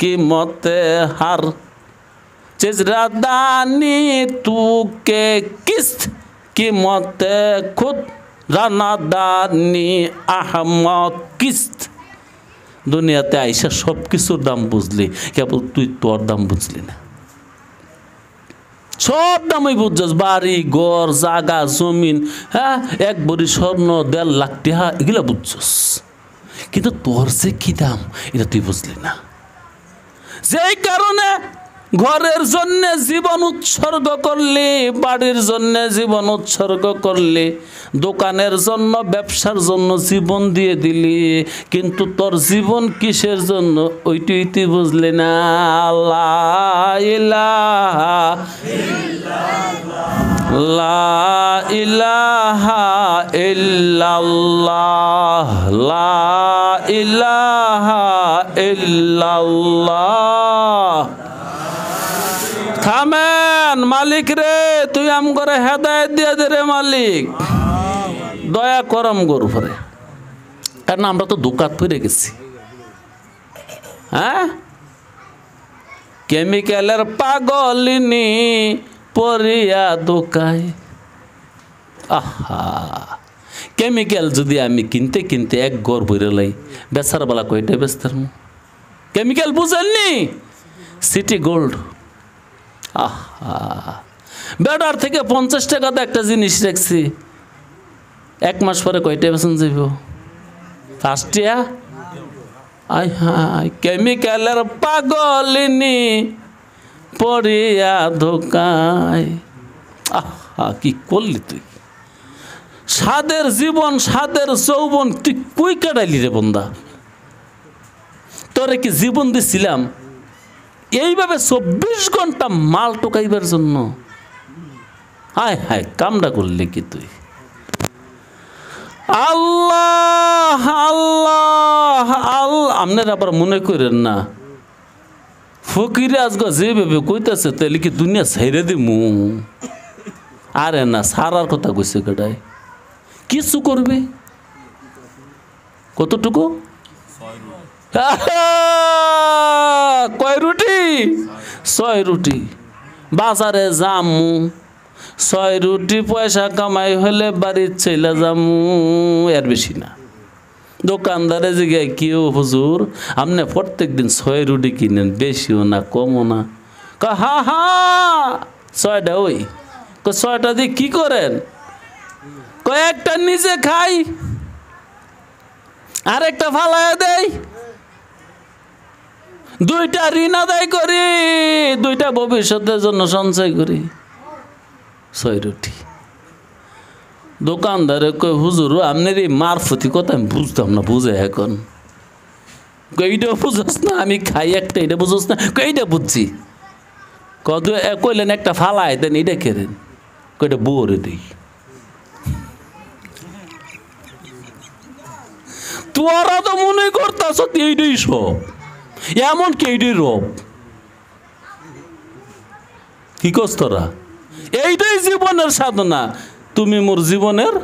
কিমতে হার চিজরা দানি তুকে কিস্ত, কিমতে খুদ রানা দানি আহমদ কিস্ত। দুনিয়াতে আইসা সব কিছুর দাম বুঝলি, কেবল তুই তোর দাম বুঝলি না। সব দামই বুঝছস, বাড়ি ঘর জাগা জমিন, হ্যাঁ, 1 ভরি স্বর্ণ, 1.5 লাখ টাকা, এগুলা বুঝছস, কিন্তু তোর যে কি দাম এটা তুই বুঝলি না। যেই কারণে ঘরের জন্য জীবন উৎসর্গ করলি, বাড়ির জন্য জীবন উৎসর্গ করলি, দোকানের জন্য, ব্যবসার জন্য জীবন দিয়ে দিলি, কিন্তু তোর জীবন কিসের জন্য ওইটাই তুই বুঝলি না। লা ইলাহা ইল্লাল্লাহ। লা ইলাহা ইল্লাল্লাহ, লা ইলাহা ইল্লাল্লাহ। থামেন মালিক রে, তুই আম করে হেদায়েত দিয়ে দে রে মালিক, দয়া করম গরু পরে। কারণ আমরা তো দোকাত ফিরে গেছি। হ্যাঁ, কেমিক্যালের পাগলিনী পরিয়া দোকায়। আহা, কেমিক্যাল যদি আমি কিনতে কিনতে এক গড় ভরে লাই, বেচার বেলা কয়টা বেচতার? কেমিক্যাল বুঝেননি? City gold. আহা, বেটার থেকে 50 টাকাতে একটা জিনিস রাখছি, 1 মাস পরে কয়টা বেচন যাইব? 5 টাকা। আই হাই, কেমিক্যালের পাগলিনী পড়িয়া ধোকায়। আহা, কি করলি তুই? সাদের জীবন, সাদের যৌবন তুই কই কাটাইলি রে বন্দা? তোরে কি জীবন দিছিলাম এইভাবে 24 ঘন্টা মাল টোকাইবার জন্য? হায় হায়, কামটা করলি কি তুই? আল্লাহ আল্লাহ আল্লাহ। আপনারা আবার মনে করেন না ফকিরে আজকে যেভাবে কইতেছে তাহলে কি দুনিয়া ছেড়ে দিমু? আরে না, সারার কথা কইছে কেটাই, কিছু করবে কতটুকু? কয় রুটি? 6 রুটি। বাজারে যামু, 6 রুটি পয়সা কামাই হলে বাড়ির ছেলে যামু, এর বেশি না। দোকানদারে জিগায় কি হুজুর আপনি প্রত্যেক দিন 6 রুটি কিনেন, বেশিও না কমও না? হা হা, 6টা। ওই 6টা দিয়ে কি করেন? কয়েকটা নিজে খাই, আরেকটা ফালায় দেই, 2টা ঋণ আদায় করি, 2টা ভবিষ্যতের জন্য সঞ্চয় করি। 6 রুটি। দোকানদারে কই হুজুর আপনার এই মারফতি কথা আমি বুঝতাম না, বুঝে এখন। এইটা বুঝোস না? আমি খাই একটা, এটা বুঝোস না? এইটা বুঝছি। কইলেন একটা ফালায় দেন, এটা কেরেন, কইটা বোরে দিই। তোরা তো মনে করতাস এইটাই সব, এমন কি এইটাই রব? কি কস তোরা? এইটাই জীবনের সাধনা। তুমি মোর জীবনের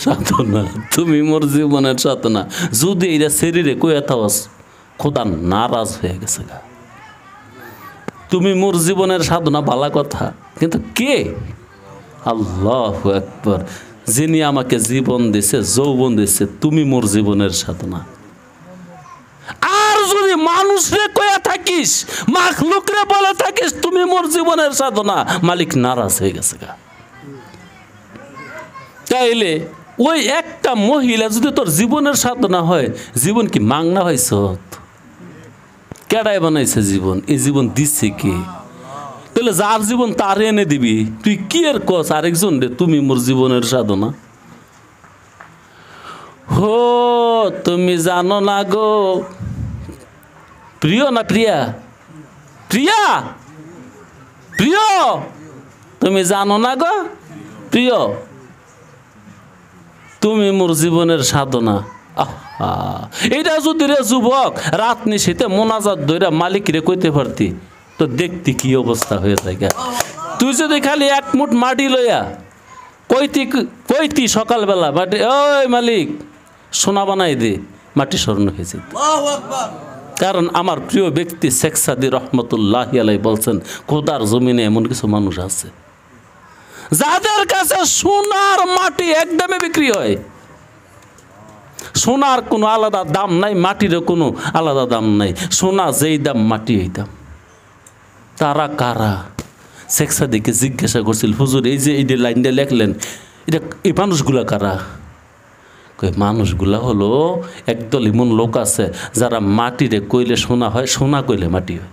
সাধনা, তুমি মোর জীবনের সাধনা। যদি এইটা শরীরে কইয়া থাকস, খোদা নারাজ হয়ে গেছে গা। তুমি মোর জীবনের সাধনা, ভালা কথা, কিন্তু কে? আল্লাহু আকবার। যিনি আমাকে জীবন দিছে, যৌবন দিছে, তুমি মোর জীবনের সাধনা। আর যদি মানুষরে কইয়া থাকিস, মাখলুকরে বলে থাকিস তুমি মোর জীবনের সাধনা, মালিক নারাজ হয়ে গেছে গা। তাইলে ওই একটা মহিলা যদি তোর জীবনের সাধনা হয়, জীবন কি মাংনা হয়েছ? কেডাই বানাইছে জীবন? এই জীবন দিচ্ছে কে? তাহলে যার জীবন তার এনে দিবি, তুই কি এর কস আরেকজন রে তুমি মোর জীবনের সাধনা? হো, তুমি জানো না গো, প্রিয় না প্রিয়া? প্রিয়া, প্রিয়, তুমি জানো না গো প্রিয়, তুমি মোর জীবনের সাধনা। আহা, এইটা যদি রে যুবক রাত নিশীতে মোনাজাত ধইরা মালিক রে কইতে পারতি, তো দেখতি কি অবস্থা হয়ে থাকে। তুই যদি খালি 1 মুঠ মাটি লইয়া কইতি সকালবেলা, মাটি ওই মালিক সোনা বানাই দে, মাটি স্বর্ণ হয়ে যেত। কারণ আমার প্রিয় ব্যক্তি শেখ সাদী রহমতুল্লাহি আলাইহি বলছেন, খোদার জমিনে এমন কিছু মানুষ আছে যাদের কাছে সোনার মাটি একদমই বিক্রি হয়। সোনার কোনো আলাদা দাম নাই, মাটিরও কোনো আলাদা দাম নাই। সোনা যেই দাম, মাটি এই দাম। তারা কারা? শেখ সাদীকে জিজ্ঞাসা করছিল, হুজুর এই যে এই লাইনটা লেখলেন, এটা এই মানুষগুলা কারা? মানুষগুলা হলো একদল এমন লোক আছে যারা মাটিরে কইলে সোনা হয়, সোনা কইলে মাটি হয়।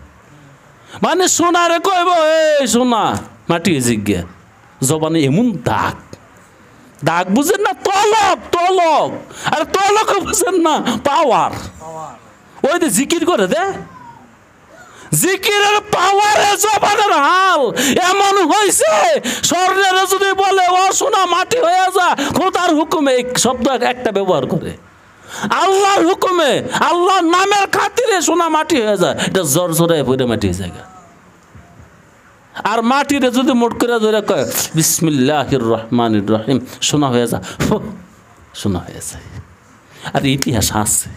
মানে সোনারে কইব এই সোনা, মাটি জিজ্ঞা, জবানে এমন দাগ, দাগ বুঝেন না? তলব, তলব। আর তলব বুঝেন না? পাওয়ার। ওই যে জিকির করে দে, জিকিরের পাওয়ারে জবানের হাল এমন হয়েছে, স্বর্ণের যদি বলে ও সোনা মাটি হয়ে যা, খোদার হুকুমে এই শব্দ একটা ব্যবহার করে, আল্লাহর হুকুমে, আল্লাহর নামের খাতিরে সোনা মাটি হয়ে যায়, এটা জোর জোরে পড়ে মাটি হয়ে যায়। আর মাটিরে যদি মোট করে ধরে কয় বিসমিল্লাহির রহমানির রহিম, সোনা হয়ে যায়, সোনা হয়ে যায়। আর ইতিহাস আছে।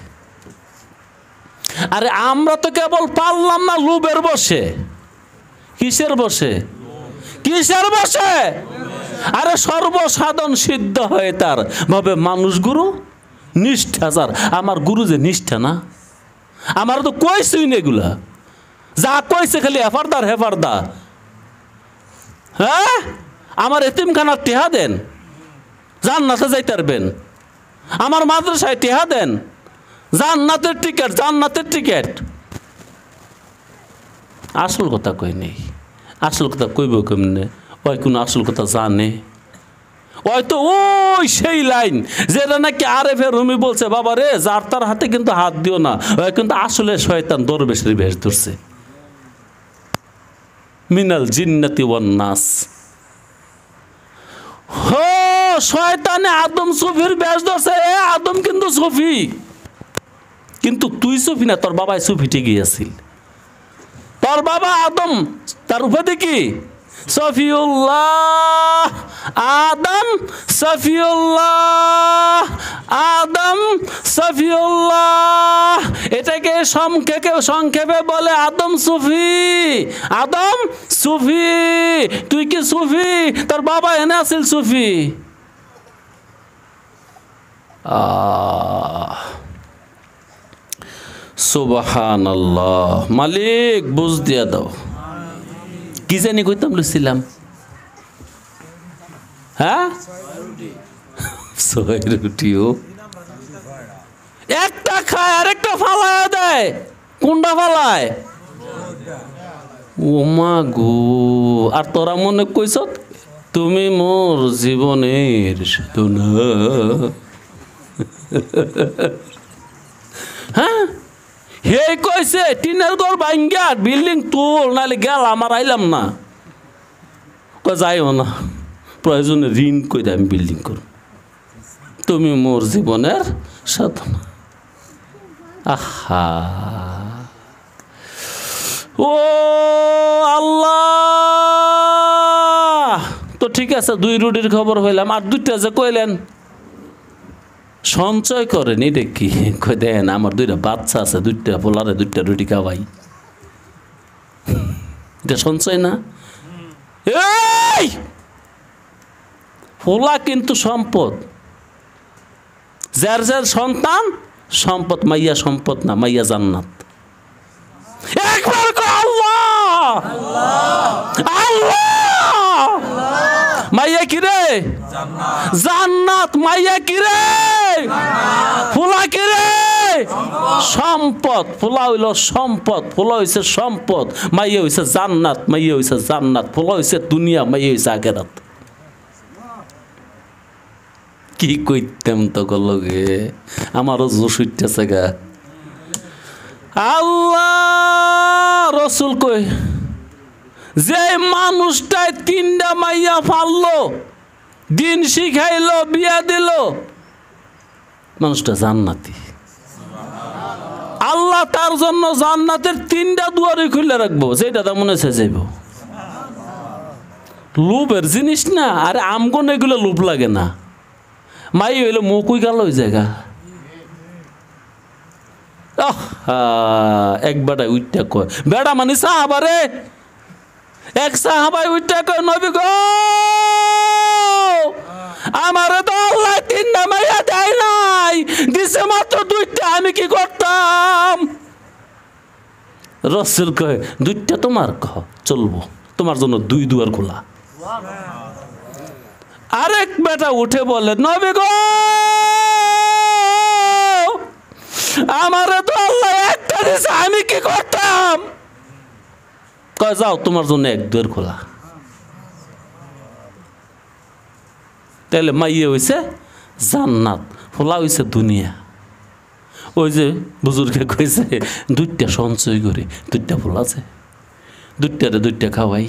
আরে আমরা তো কেবল পারলাম না লোভের বসে। কিসের বসে? কিসের বসে? আরে সর্বসাধন সিদ্ধ হয়ে তার ভাবে মানুষ গুরু নিষ্ঠা, যার আমার গুরু যে নিষ্ঠা না, আমার তো কইছই না এগুলা, যা কইছে খালি হেফারদার হেফারদা। হ্যাঁ, আমার এতিমখানার টেহা দেন, জান্নাতে যাইতে পারবেন। আমার মাদ্রাসায় টেহা দেন, জান্নাতের টিকেট, জান্নাতের টিকেট। আসল কথা কই নেই। আসল কথা কইব কেমনে? ওই কোন আসল কথা জানে? ওই তো ওই সেই লাইন যেটা নাকি আরেফে রুমি বলছে, বাবা রে যার তার হাতে কিন্তু হাত দিও না, ওই কিন্তু আসলে শয়তান দরবেশের বেশ ধরছে। মিনাল জিন্নাতি ওয়ান নাস। হো শয়তানে আদম সুফির বেশ ধরছে। এ আদম কিন্তু সুফি, কিন্তু তুই সুফি না, তোর বাবাই সুফি ঠিকই আছিল। তোর বাবা আদম, তার উপাধি কি? সফিউল্লাহ। আদম সফিউল্লাহ, আদম সফিউল্লাহ। এটাকে সংক্ষেপে বলে আদম সুফি। আদম সুফি। তুই কি সুফি? তোর বাবা এনে আছিল সুফি। সুবহানাল্লাহ। মালিক বুঝ দিয়া দাও। কি জানি কইতাম লইছিলাম? হ্যাঁ, 6 রুটিও একটা খায় আরেকটা ফালায় দেয়। কোনটা ফালায়? ও মা গো। আর তোরা মনে কইছ তুমি মোর জীবনের সোনা। হ্যাঁ, হে কইছে টিনের ঘর ভাঙ্গা বিল্ডিং তোল, নাহলে গেল আমার আইলাম না। যাইও না, প্রয়োজনে ঋণ করে আমি বিল্ডিং করব। তুমি মোর জীবনের সাধনা। আহা, ও আল্লাহ। তো ঠিক আছে, 2 রুটির খবর হইলাম। আর 2টা যে কইলেন সঞ্চয় করেন, এটা কি? কই দেন আমার 2টা বাচ্চা আছে, 2টা পোলারে 2টা রুটি খাওয়াই, এটা সঞ্চয় না? এই পোলা কিন্তু সম্পদ। যার যার সন্তান সম্পদ, মাইয়া সম্পদ না, মাইয়া জান্নাত। একবার আল্লাহ আল্লাহ। মাইয়া কি রে? জান্নাত। মাইয়া কি রে? ফুলা কি রে? সম্পদ। ফুলা হইল সম্পদ, ফুলা হইছে সম্পদ। মাইয়া হইছে জান্নাত, মাইয়া হইছে জান্নাত। ফুলা হইছে দুনিয়া, মাইয়া হইছে আখিরাত। কি কইতাম তো লগে, আমারও জোশ উঠতেছে গা। আল্লাহ রসুল কই, যে মানুষটাই 3টা মাইয়া ফাললো, দিন শিখাইলো, বিয়া দিল, মানুষটা জান্নাতি। আল্লাহ তার জন্য জান্নাতের 3টা দুয়ারই খুলে রাখবো, যেটা তার মনে হচ্ছে যাইব। লোভের জিনিস না। আরে আমগন এগুলো লোভ লাগে না। মাই হইলো মুকুই গেল ওই জায়গা। এক বেটা উইটা কয়, বেড়া মানে সাহাবারে, এক সাহাবাই উইটা কয়, নবী গো আমারে তো আল্লাহ 3টা মাইয়া দেয় নাই, দিছে মাত্র 2টা, আমি কি করতাম? রাসূল কয়, 2টা তোমার কহ চলবো, তোমার জন্য 2 দুয়ার খোলা। আরেক বেটা উঠে বলে, নবী গো আমারে তো আল্লাহ একটা দিছে, আমি কি করতাম? কয় যাও, তোমার জন্য 1 দুয়ার খোলা। তাহলে মাইয়া হইছে জান্নাত, ফোলা হইছে দুনিয়া। ওই যে বুজুর্গে কইছে দুইটা সঞ্চয় করি, দুইটা ফুল আছে, দুইটা খাওয়াই।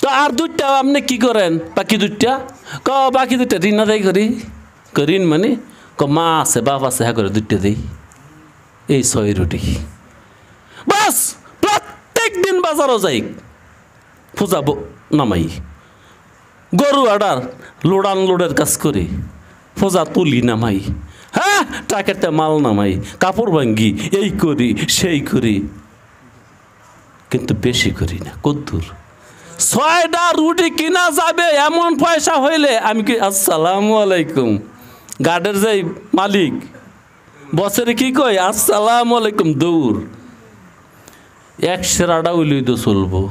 তো আর দুইটা আপনি কি করেন? বাকি দুইটা বাকি দুইটা ঋণ আদায় করি ঋণ মানে মা আছে বাপ আছে হ্যাঁ করে দুইটা দিই। এই 6 রুটি বাস। প্রত্যেক দিন বাজারও যাই, পূজা নামাই, গরু আডার লোডান লোডের কাজ করি, পূজা তুলি নামাই, হ্যাঁ টাকাতে মাল নামাই, কাপড় ভাঙ্গি, এই করি সেই করি, কিন্তু বেশি করি না। কদ্দুর 6টা রুটি কিনা যাবে এমন পয়সা হইলে আমি কি আসসালামু আলাইকুম, গার্ডের যাই মালিক বছরে কি কই আসসালামু আলাইকুম দৌড়। 1 সেরাটা উইলই তো চলবো।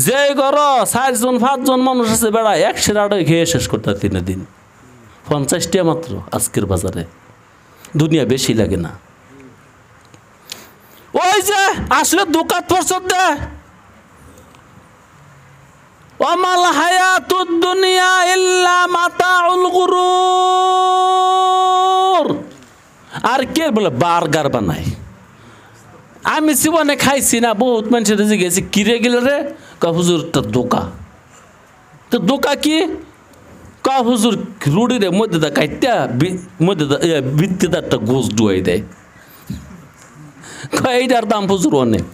যে ঘর 4 জন 5 জন মানুষ আছে বেড়া 1 সেরাটা খেয়ে শেষ করতে 3 দিন। 50 টাকা মাত্র আজকের বাজারে, দুনিয়া বেশি লাগে না। ওই যে আসলে দোকাত পছন্দ দেয় ওমাল হায়াতুদ দুনিয়া ইল্লা মাতাউল গুরুর। আর কে বলে বার্গার বানায়? আমি জীবনে খাইছি না, বহুত মানুষের জিজ্ঞেস কিরে গেলে রে, হুজুরটা দোকা। তো দোকা কি? হুজুর রুটির মধ্যে দা কাইটা মধ্যে ভিত্তিদারটা গোস ডুয়াই দেয়, এইটার দাম হুজুর অনেক।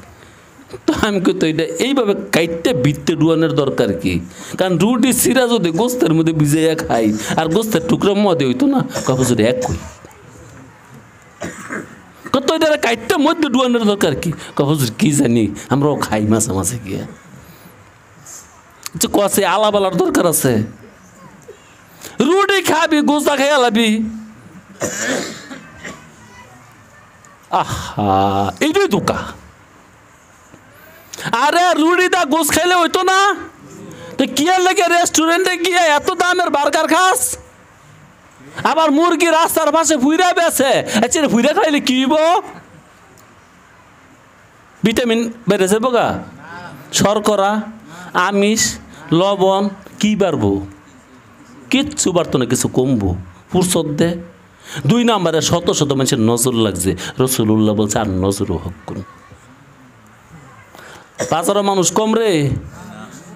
তো আমি কিন্তু এটা এইভাবে কাইটটা ভিত্তে ডুয়ানোর দরকার কি? কারণ রুটি সিরা যদি গোস্তের মধ্যে ভিজাইয়া খাই আর গোস্তের টুকরো মধ্যে হইতো না, হুজুর এক কই কত এটা কাইটটা মধ্যে ডুয়ানোর দরকার কি? হুজুর কি জানি আমরাও খাই মাঝে মাঝে গিয়ে, কষে আলাবালার দরকার আছে। রুটি খাবি গোস্তা খাই আলাবি, আহা এইটাই দোকা। আরে রুটিটা গোস খাইলে হইতো না, তো কি লাগে রেস্টুরেন্টে গিয়ে এত দামের বার্গার খাস? আবার মুরগি রাস্তার পাশে ফুইরা বেছে, আচ্ছা ফুইরা খাইলে কি হইব? ভিটামিন বেড়ে যাবো গা, শর্করা আমিষ লবণ কি বাড়বো? কিচ্ছু বাড়তো না, কিছু কমবো। ফুরসত দে। 2 নম্বরে শত শত মানুষের নজর লাগছে, রসুল্লাহ বলছে আর নজরও হকুন। বাজারের মানুষ কম রে,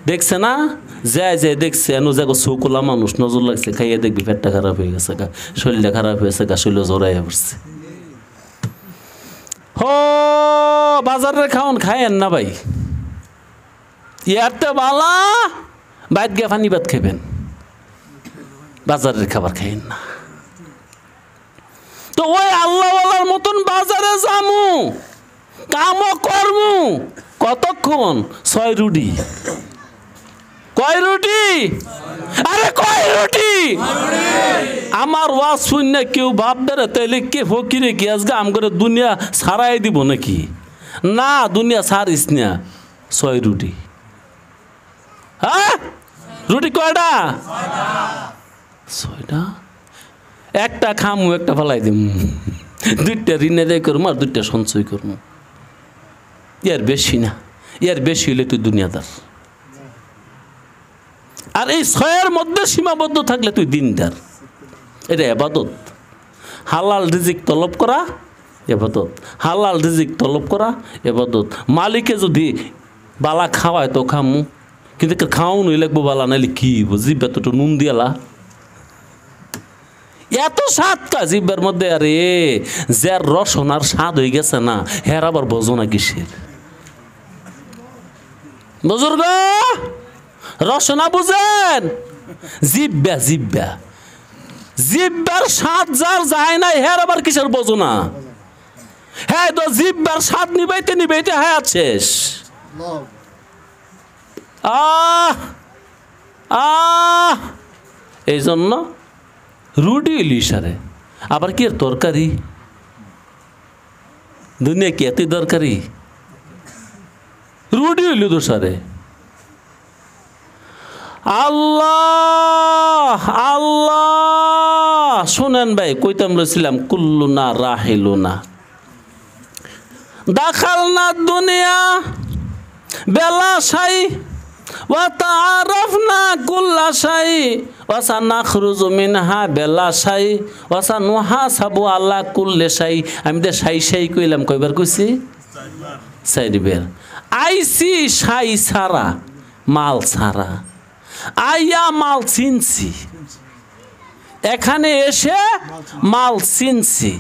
দেখছে না যায় যায় দেখছে এনো জায়গা চৌকলা মানুষ নজর লাগছে, খাইয়ে দেখবি পেটটা খারাপ হয়ে গেছে গা, শরীরটা খারাপ হয়েছে গা, শরীর জড়াইয়া পড়ছে। হো বাজারের খাওয়ান খায়েন না ভাই, ইয়ারতে বালা বাইত গিয়ে পানি ভাত খাবেন, বাজারের খাবার খাইেন না। তো ওই আল্লাহওয়ালার মতন বাজারে যামু, কামও করমু, কতক্ষণ? 6 রুটি। কয় রুটি? আরে কয় রুটি? আমার ওয়াজ শুনে কেউ ভাববে রে তাইলে কে ফকিরে কি আজকে আম করে দুনিয়া ছাড়াই দিব নাকি? না, দুনিয়া ছাড়িস না। 6 রুটি। হ্যাঁ রুটি কয়টা? 6টা। একটা খামু, একটা ফেলাই দিম, 2টা ঋণে দেয় করবো আর 2টা সঞ্চয় করবো। ইয়ার বেশি না, ইয়ার বেশি হলে তুই দুনিয়াদার। আর এই 6-এর মধ্যে সীমাবদ্ধ থাকলে তুই দিনদার। এটা ইবাদত। হালাল রিজিক তলব করা ইবাদত, হালাল রিজিক তলব করা ইবাদত। মালিকে যদি বালা খাওয়ায় তো খামু, কিন্তু খাওয়াও নই লাগবো বালা, নাইলে কি জিব্বা তো নুন দিয়ালা, এত স্বাদ কা জিব্বার মধ্যে। আরে যার রসনার স্বাদ হয়ে গেছে না, হের আবার বোঝো না কিসের? বুজুর্গ রসনা বুঝেন? জিব্বা জিব্বা জিব্বার স্বাদ যার যায় না, হের আবার কিসের বোঝো না? হ্যাঁ তো জিব্বার স্বাদ নিবাইতে নিবাইতে হ্যাঁ শেষ। এই জন্য রুটি ইলিশারে আবার কি এর তরকারি? দুনিয়া কি এতই দরকারি? রুটি হইল দোষারে। আল্লাহ আল্লাহ শোনেন ভাই, কইতাম রয়েছিলাম কুল্লু না রাহিলু না দাখাল না দুনিয়া বেলা সাই ওয়া তাআরাফনা কুল্লা শাই ওয়া সানাখরুজু মিনহা বিলা শাই ওয়া সানুহাসাবু আলা কুল্লি শাই। আমি তো শাই শাই কইলাম কয়বার কইছি? চারবার। আইসি শাই ছাড়া, মাল ছাড়া, আইয়া মাল চিনছি, এখানে এসে মাল চিনছি,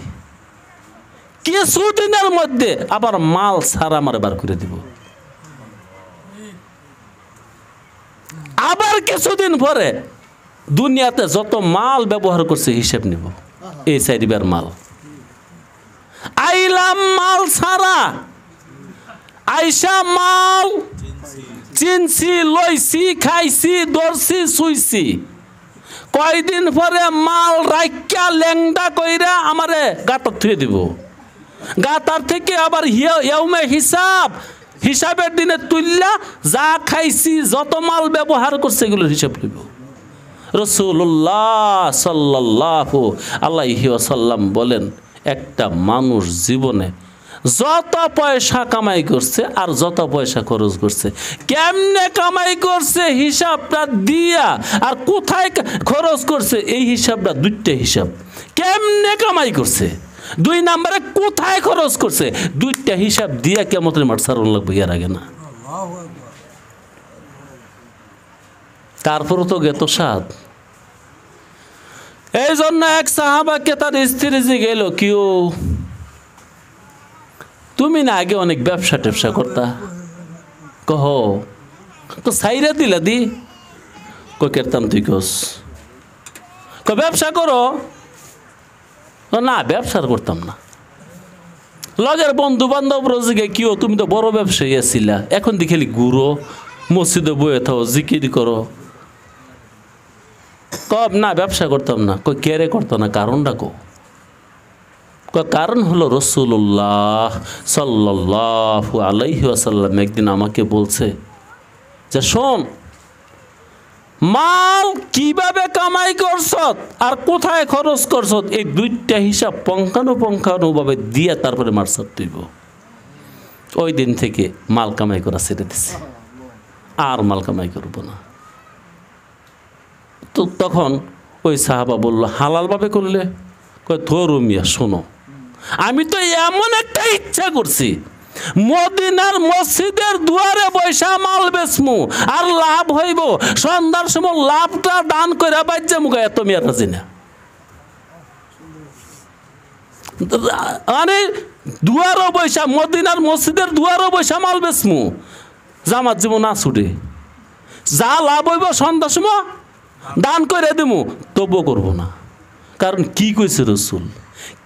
কিছুদিনের মধ্যে আবার মাল ছাড়া আমার বার করে দিব, আবার কিছুদিন পরে দুনিয়াতে যত মাল ব্যবহার করছে হিসেব নিব। এই চারবার মাল। আইলাম মাল ছাড়া, আইসা মাল চিনছি, লইছি, খাইছি, ধরছি, শুইছি। কয়দিন পরে মাল রাইকা লেংডা কইরা আমারে গাতার থুয়ে দিব। গাতার থেকে আবার ইয়াউমে হিসাব, হিসাবের দিনে তুললা যা খাইছি, যত মাল ব্যবহার করছে এগুলোর হিসাব নিব। রাসূলুল্লাহ সাল্লাল্লাহু আলাইহি ওয়াসাল্লাম বলেন, একটা মানুষ জীবনে যত পয়সা কামাই করছে আর যত পয়সা খরচ করছে, কেমনে কামাই করছে হিসাবটা দিয়া, আর কোথায় খরচ করছে এই হিসাবটা, দুইটা হিসাব। কেমনে কামাই করছে, দুই নম্বরে কোথায় খরচ করছে, দুইটা হিসাব দিয়া কিয়ামতের মাঠ ছাড়ন লাগবে, এর আগে না। তারপরও তো গেত সাদ। এই জন্য এক সাহাবাকে তার স্ত্রী যে গেল, কেউ তুমি না আগে অনেক ব্যবসা টেবসা করতা, কহ তো সাইরা দিলা দি, কেরতাম তুই কোস, ব্যবসা করো না, ব্যবসার করতাম না। লগের বন্ধু বান্ধব রোজগে কিও, তুমি তো বড় ব্যবসায়ী আছিলা, এখন দেখালি ঘুরো, মসজিদে বয়ে থাও, জিকির করো। কব না ব্যবসা করতাম না। কই কেরে করতো না, কারণটা কো? কারণ হলো রাসূলুল্লাহ সাল্লাল্লাহু আলাইহি ওয়াসাল্লাম একদিন আমাকে বলছে যে শোন, মাল কিভাবে কামাই করছত আর কোথায় খরচ করছত, এই দুইটা হিসাব পঙ্খানুপঙ্খানুভাবে দিয়ে তারপরে মারসাত দিব। ওই দিন থেকে মাল কামাই করা ছেড়ে দিছে, আর মাল কামাই করবো না। তো তখন ওই সাহাবা বলল, হালালভাবে করলে? কয় তোর মিয়া শোনো, আমি তো এমন একটা ইচ্ছা করছি, মদিনার মসজিদের দুয়ারে বৈশা মাল বেচমু আর লাভ হইব, সন্ধ্যার সময় লাভটা দান করে বাজ্যা মুখে, এত মিয়া রাজি না। মানে দুয়ারও বৈশা, মদিনার মসজিদের দুয়ারও বৈশা মাল বেচমু, জামাত জীবন না ছুটে, যা লাভ হইব সন্ধ্যার সময় দান করে দেবো, তবুও করবো না। কারণ কি কইছে রাসূল,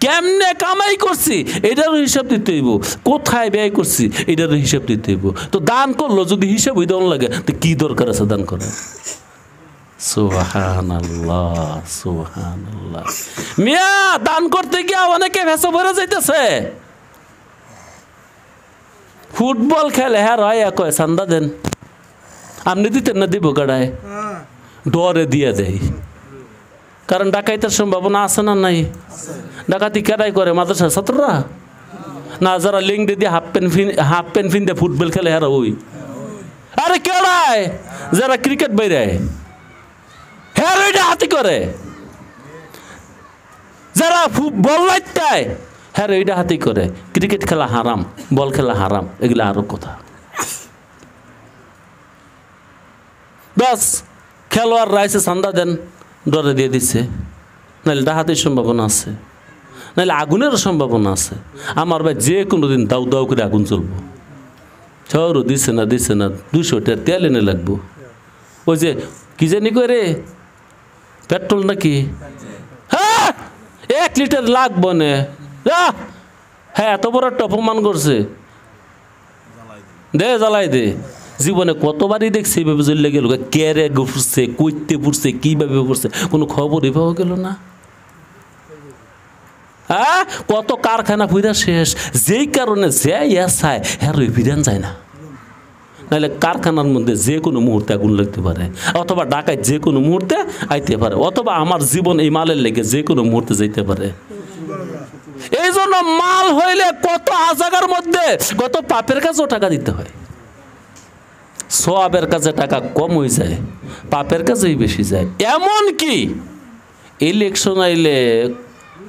কেমনে কামাই করছি এটারও হিসাব দিতে হইব, কোথায় ব্যয় করছি এটারও হিসাব দিতে হইব। তো দান করলো যদি হিসাব হইতে লাগে, তো কি দরকার আছে দান করার? সুবহানাল্লাহ, সুবহানাল্লাহ। মিয়া দান করতে গিয়ে অনেকে ভেসে ভরে যাইতেছে। ফুটবল খেলে, হ্যাঁ রয় কয় চান্দা দেন, আপনি দিতেন না? দিব গাড়ায়, ডরে দিয়ে দেয়। কারণ ডাকাইতের সম্ভাবনা আছে না নাই? ডাকাতি কেডাই করে? মাদ্রাসার ছাত্ররা না, যারা লিঙ্ক দিয়ে হাফ প্যান্ট ফিনতে ফুটবল খেলে হেরা ওই। আরে কেডায়? যারা ক্রিকেট বাইরে হ্যাঁ ওইটা হাতি করে, যারা বল লাইটায় হ্যাঁ ওইটা হাতি করে। ক্রিকেট খেলা হারাম, বল খেলা হারাম, এগুলো আরো কথা। বাস খেলোয়াড় রাইসে চান্দা দেন, ডরে দিয়ে দিচ্ছে, নাহলে ডাহাতির সম্ভাবনা আছে, নাহলে আগুনেরও সম্ভাবনা আছে। আমার ভাই যে কোনো দিন দাউ দাউ করে আগুন চলবো, সরু দিছে না 200 তেল এনে লাগবো। ওই যে কি জানি করে পেট্রোল নাকি, হ্যাঁ 1 লিটার লাগবো না। হ্যাঁ এত বড় একটা অপমান করছে, দে জ্বালাই দে। জীবনে কতবারই দেখছি এইভাবে জ্বললে গেল, কেরে পড়ছে, কইতে পড়ছে, কিভাবে পড়ছে, কোনো খবরই পাওয়া গেল না। হ্যাঁ কত কারখানা পুরা শেষ, যেই কারণে যে চায় হ্যাঁ ফিরান যায় না। নাহলে কারখানার মধ্যে যে কোনো মুহূর্তে আগুন লাগতে পারে, অথবা ঢাকায় যে কোনো মুহূর্তে আইতে পারে, অথবা আমার জীবন এই মালের লেগে যে কোনো মুহূর্তে যাইতে পারে। এই জন্য মাল হইলে কত হাজারের মধ্যে কত পাপের কাছেও টাকা দিতে হয়। সোয়াবের কাছে টাকা কম হয়ে যায়, পাপের কাছেই বেশি যায়। এমন কি ইলেকশন আইলে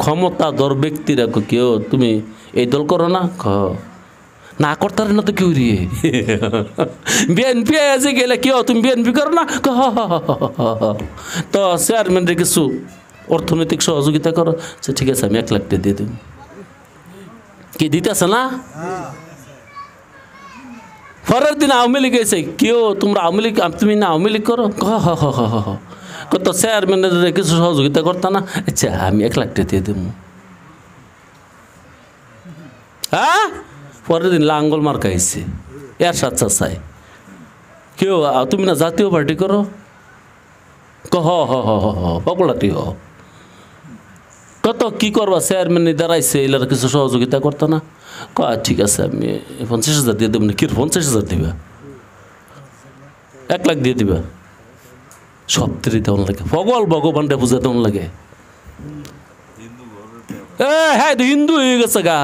ক্ষমতাধর ব্যক্তিরা কেউ তুমি এই দল করো না, না করতার না তো কেউ রে বিএনপি এসে গেলে কেউ তুমি বিএনপি করো না, তো চেয়ারম্যানরে কিছু অর্থনৈতিক সহযোগিতা করো, ঠিক আছে আমি 1 লাখ টাকা দিয়ে দেব। কি দিতেছে না? পরের দিন আওয়ামী লীগ এসে কেউ তোমরা আওয়ামী লীগ, তুমি না আওয়ামী লীগ করো, কত চেয়ারম্যানের কিছু সহযোগিতা করতা না, আচ্ছা আমি 1 লাখ টাকা দিয়ে দেব। হ্যাঁ, পরের দিন লাঙ্গল মার খাইছে এরশাদ চাচাই, কেউ তুমি না জাতীয় পার্টি করো, পকলাটি হ, কত কি করবা, চেয়ারম্যান দাঁড়াইছে এলার কিছু সহযোগিতা করতো না, ঠিক আছে আমি 50,000 দিয়ে দেবো না। কি 50,000 দিবা? 1 লাখ দিয়ে দিবা? সব তিরি তেমন লাগে, পগল ভগবানটা পূজা তেমন লাগে। হ্যাঁ হিন্দু হয়ে গেছে গা,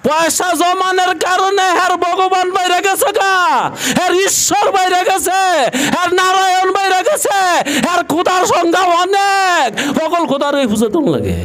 পয়সা জমানোর কারণে হ্যার ভগবান বাইরে গেছে গা, হ্যার ঈশ্বর বাইরে গেছে, হ্যার নারায়ণ বাইরে গেছে, হ্যার খোদার সংখ্যা অনেক। সকল খোদার এই পূজা তেমন লাগে,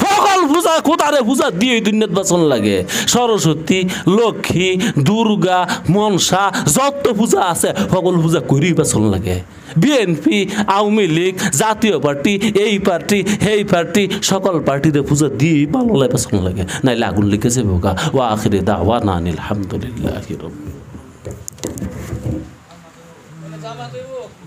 সকল পূজা খোদারে পূজা দিয়ে দুনিয়াত বাঁচন লাগে। সরস্বতী, লক্ষ্মী, দুর্গা, মনসা যত পূজা আছে সকল পূজা করি বাঁচন লাগে। বিএনপি, আওয়ামী লীগ, জাতীয় পার্টি, এই পার্টি সেই পার্টি, সকল পার্টিতে পূজা দিয়ে ভালো লাগে বাঁচন লাগে, নাইলে আগুন লিখেছে বোকা। ওয়া আখিরি দাওয়ানা আনিল হামদুলিল্লাহি রাব্বিল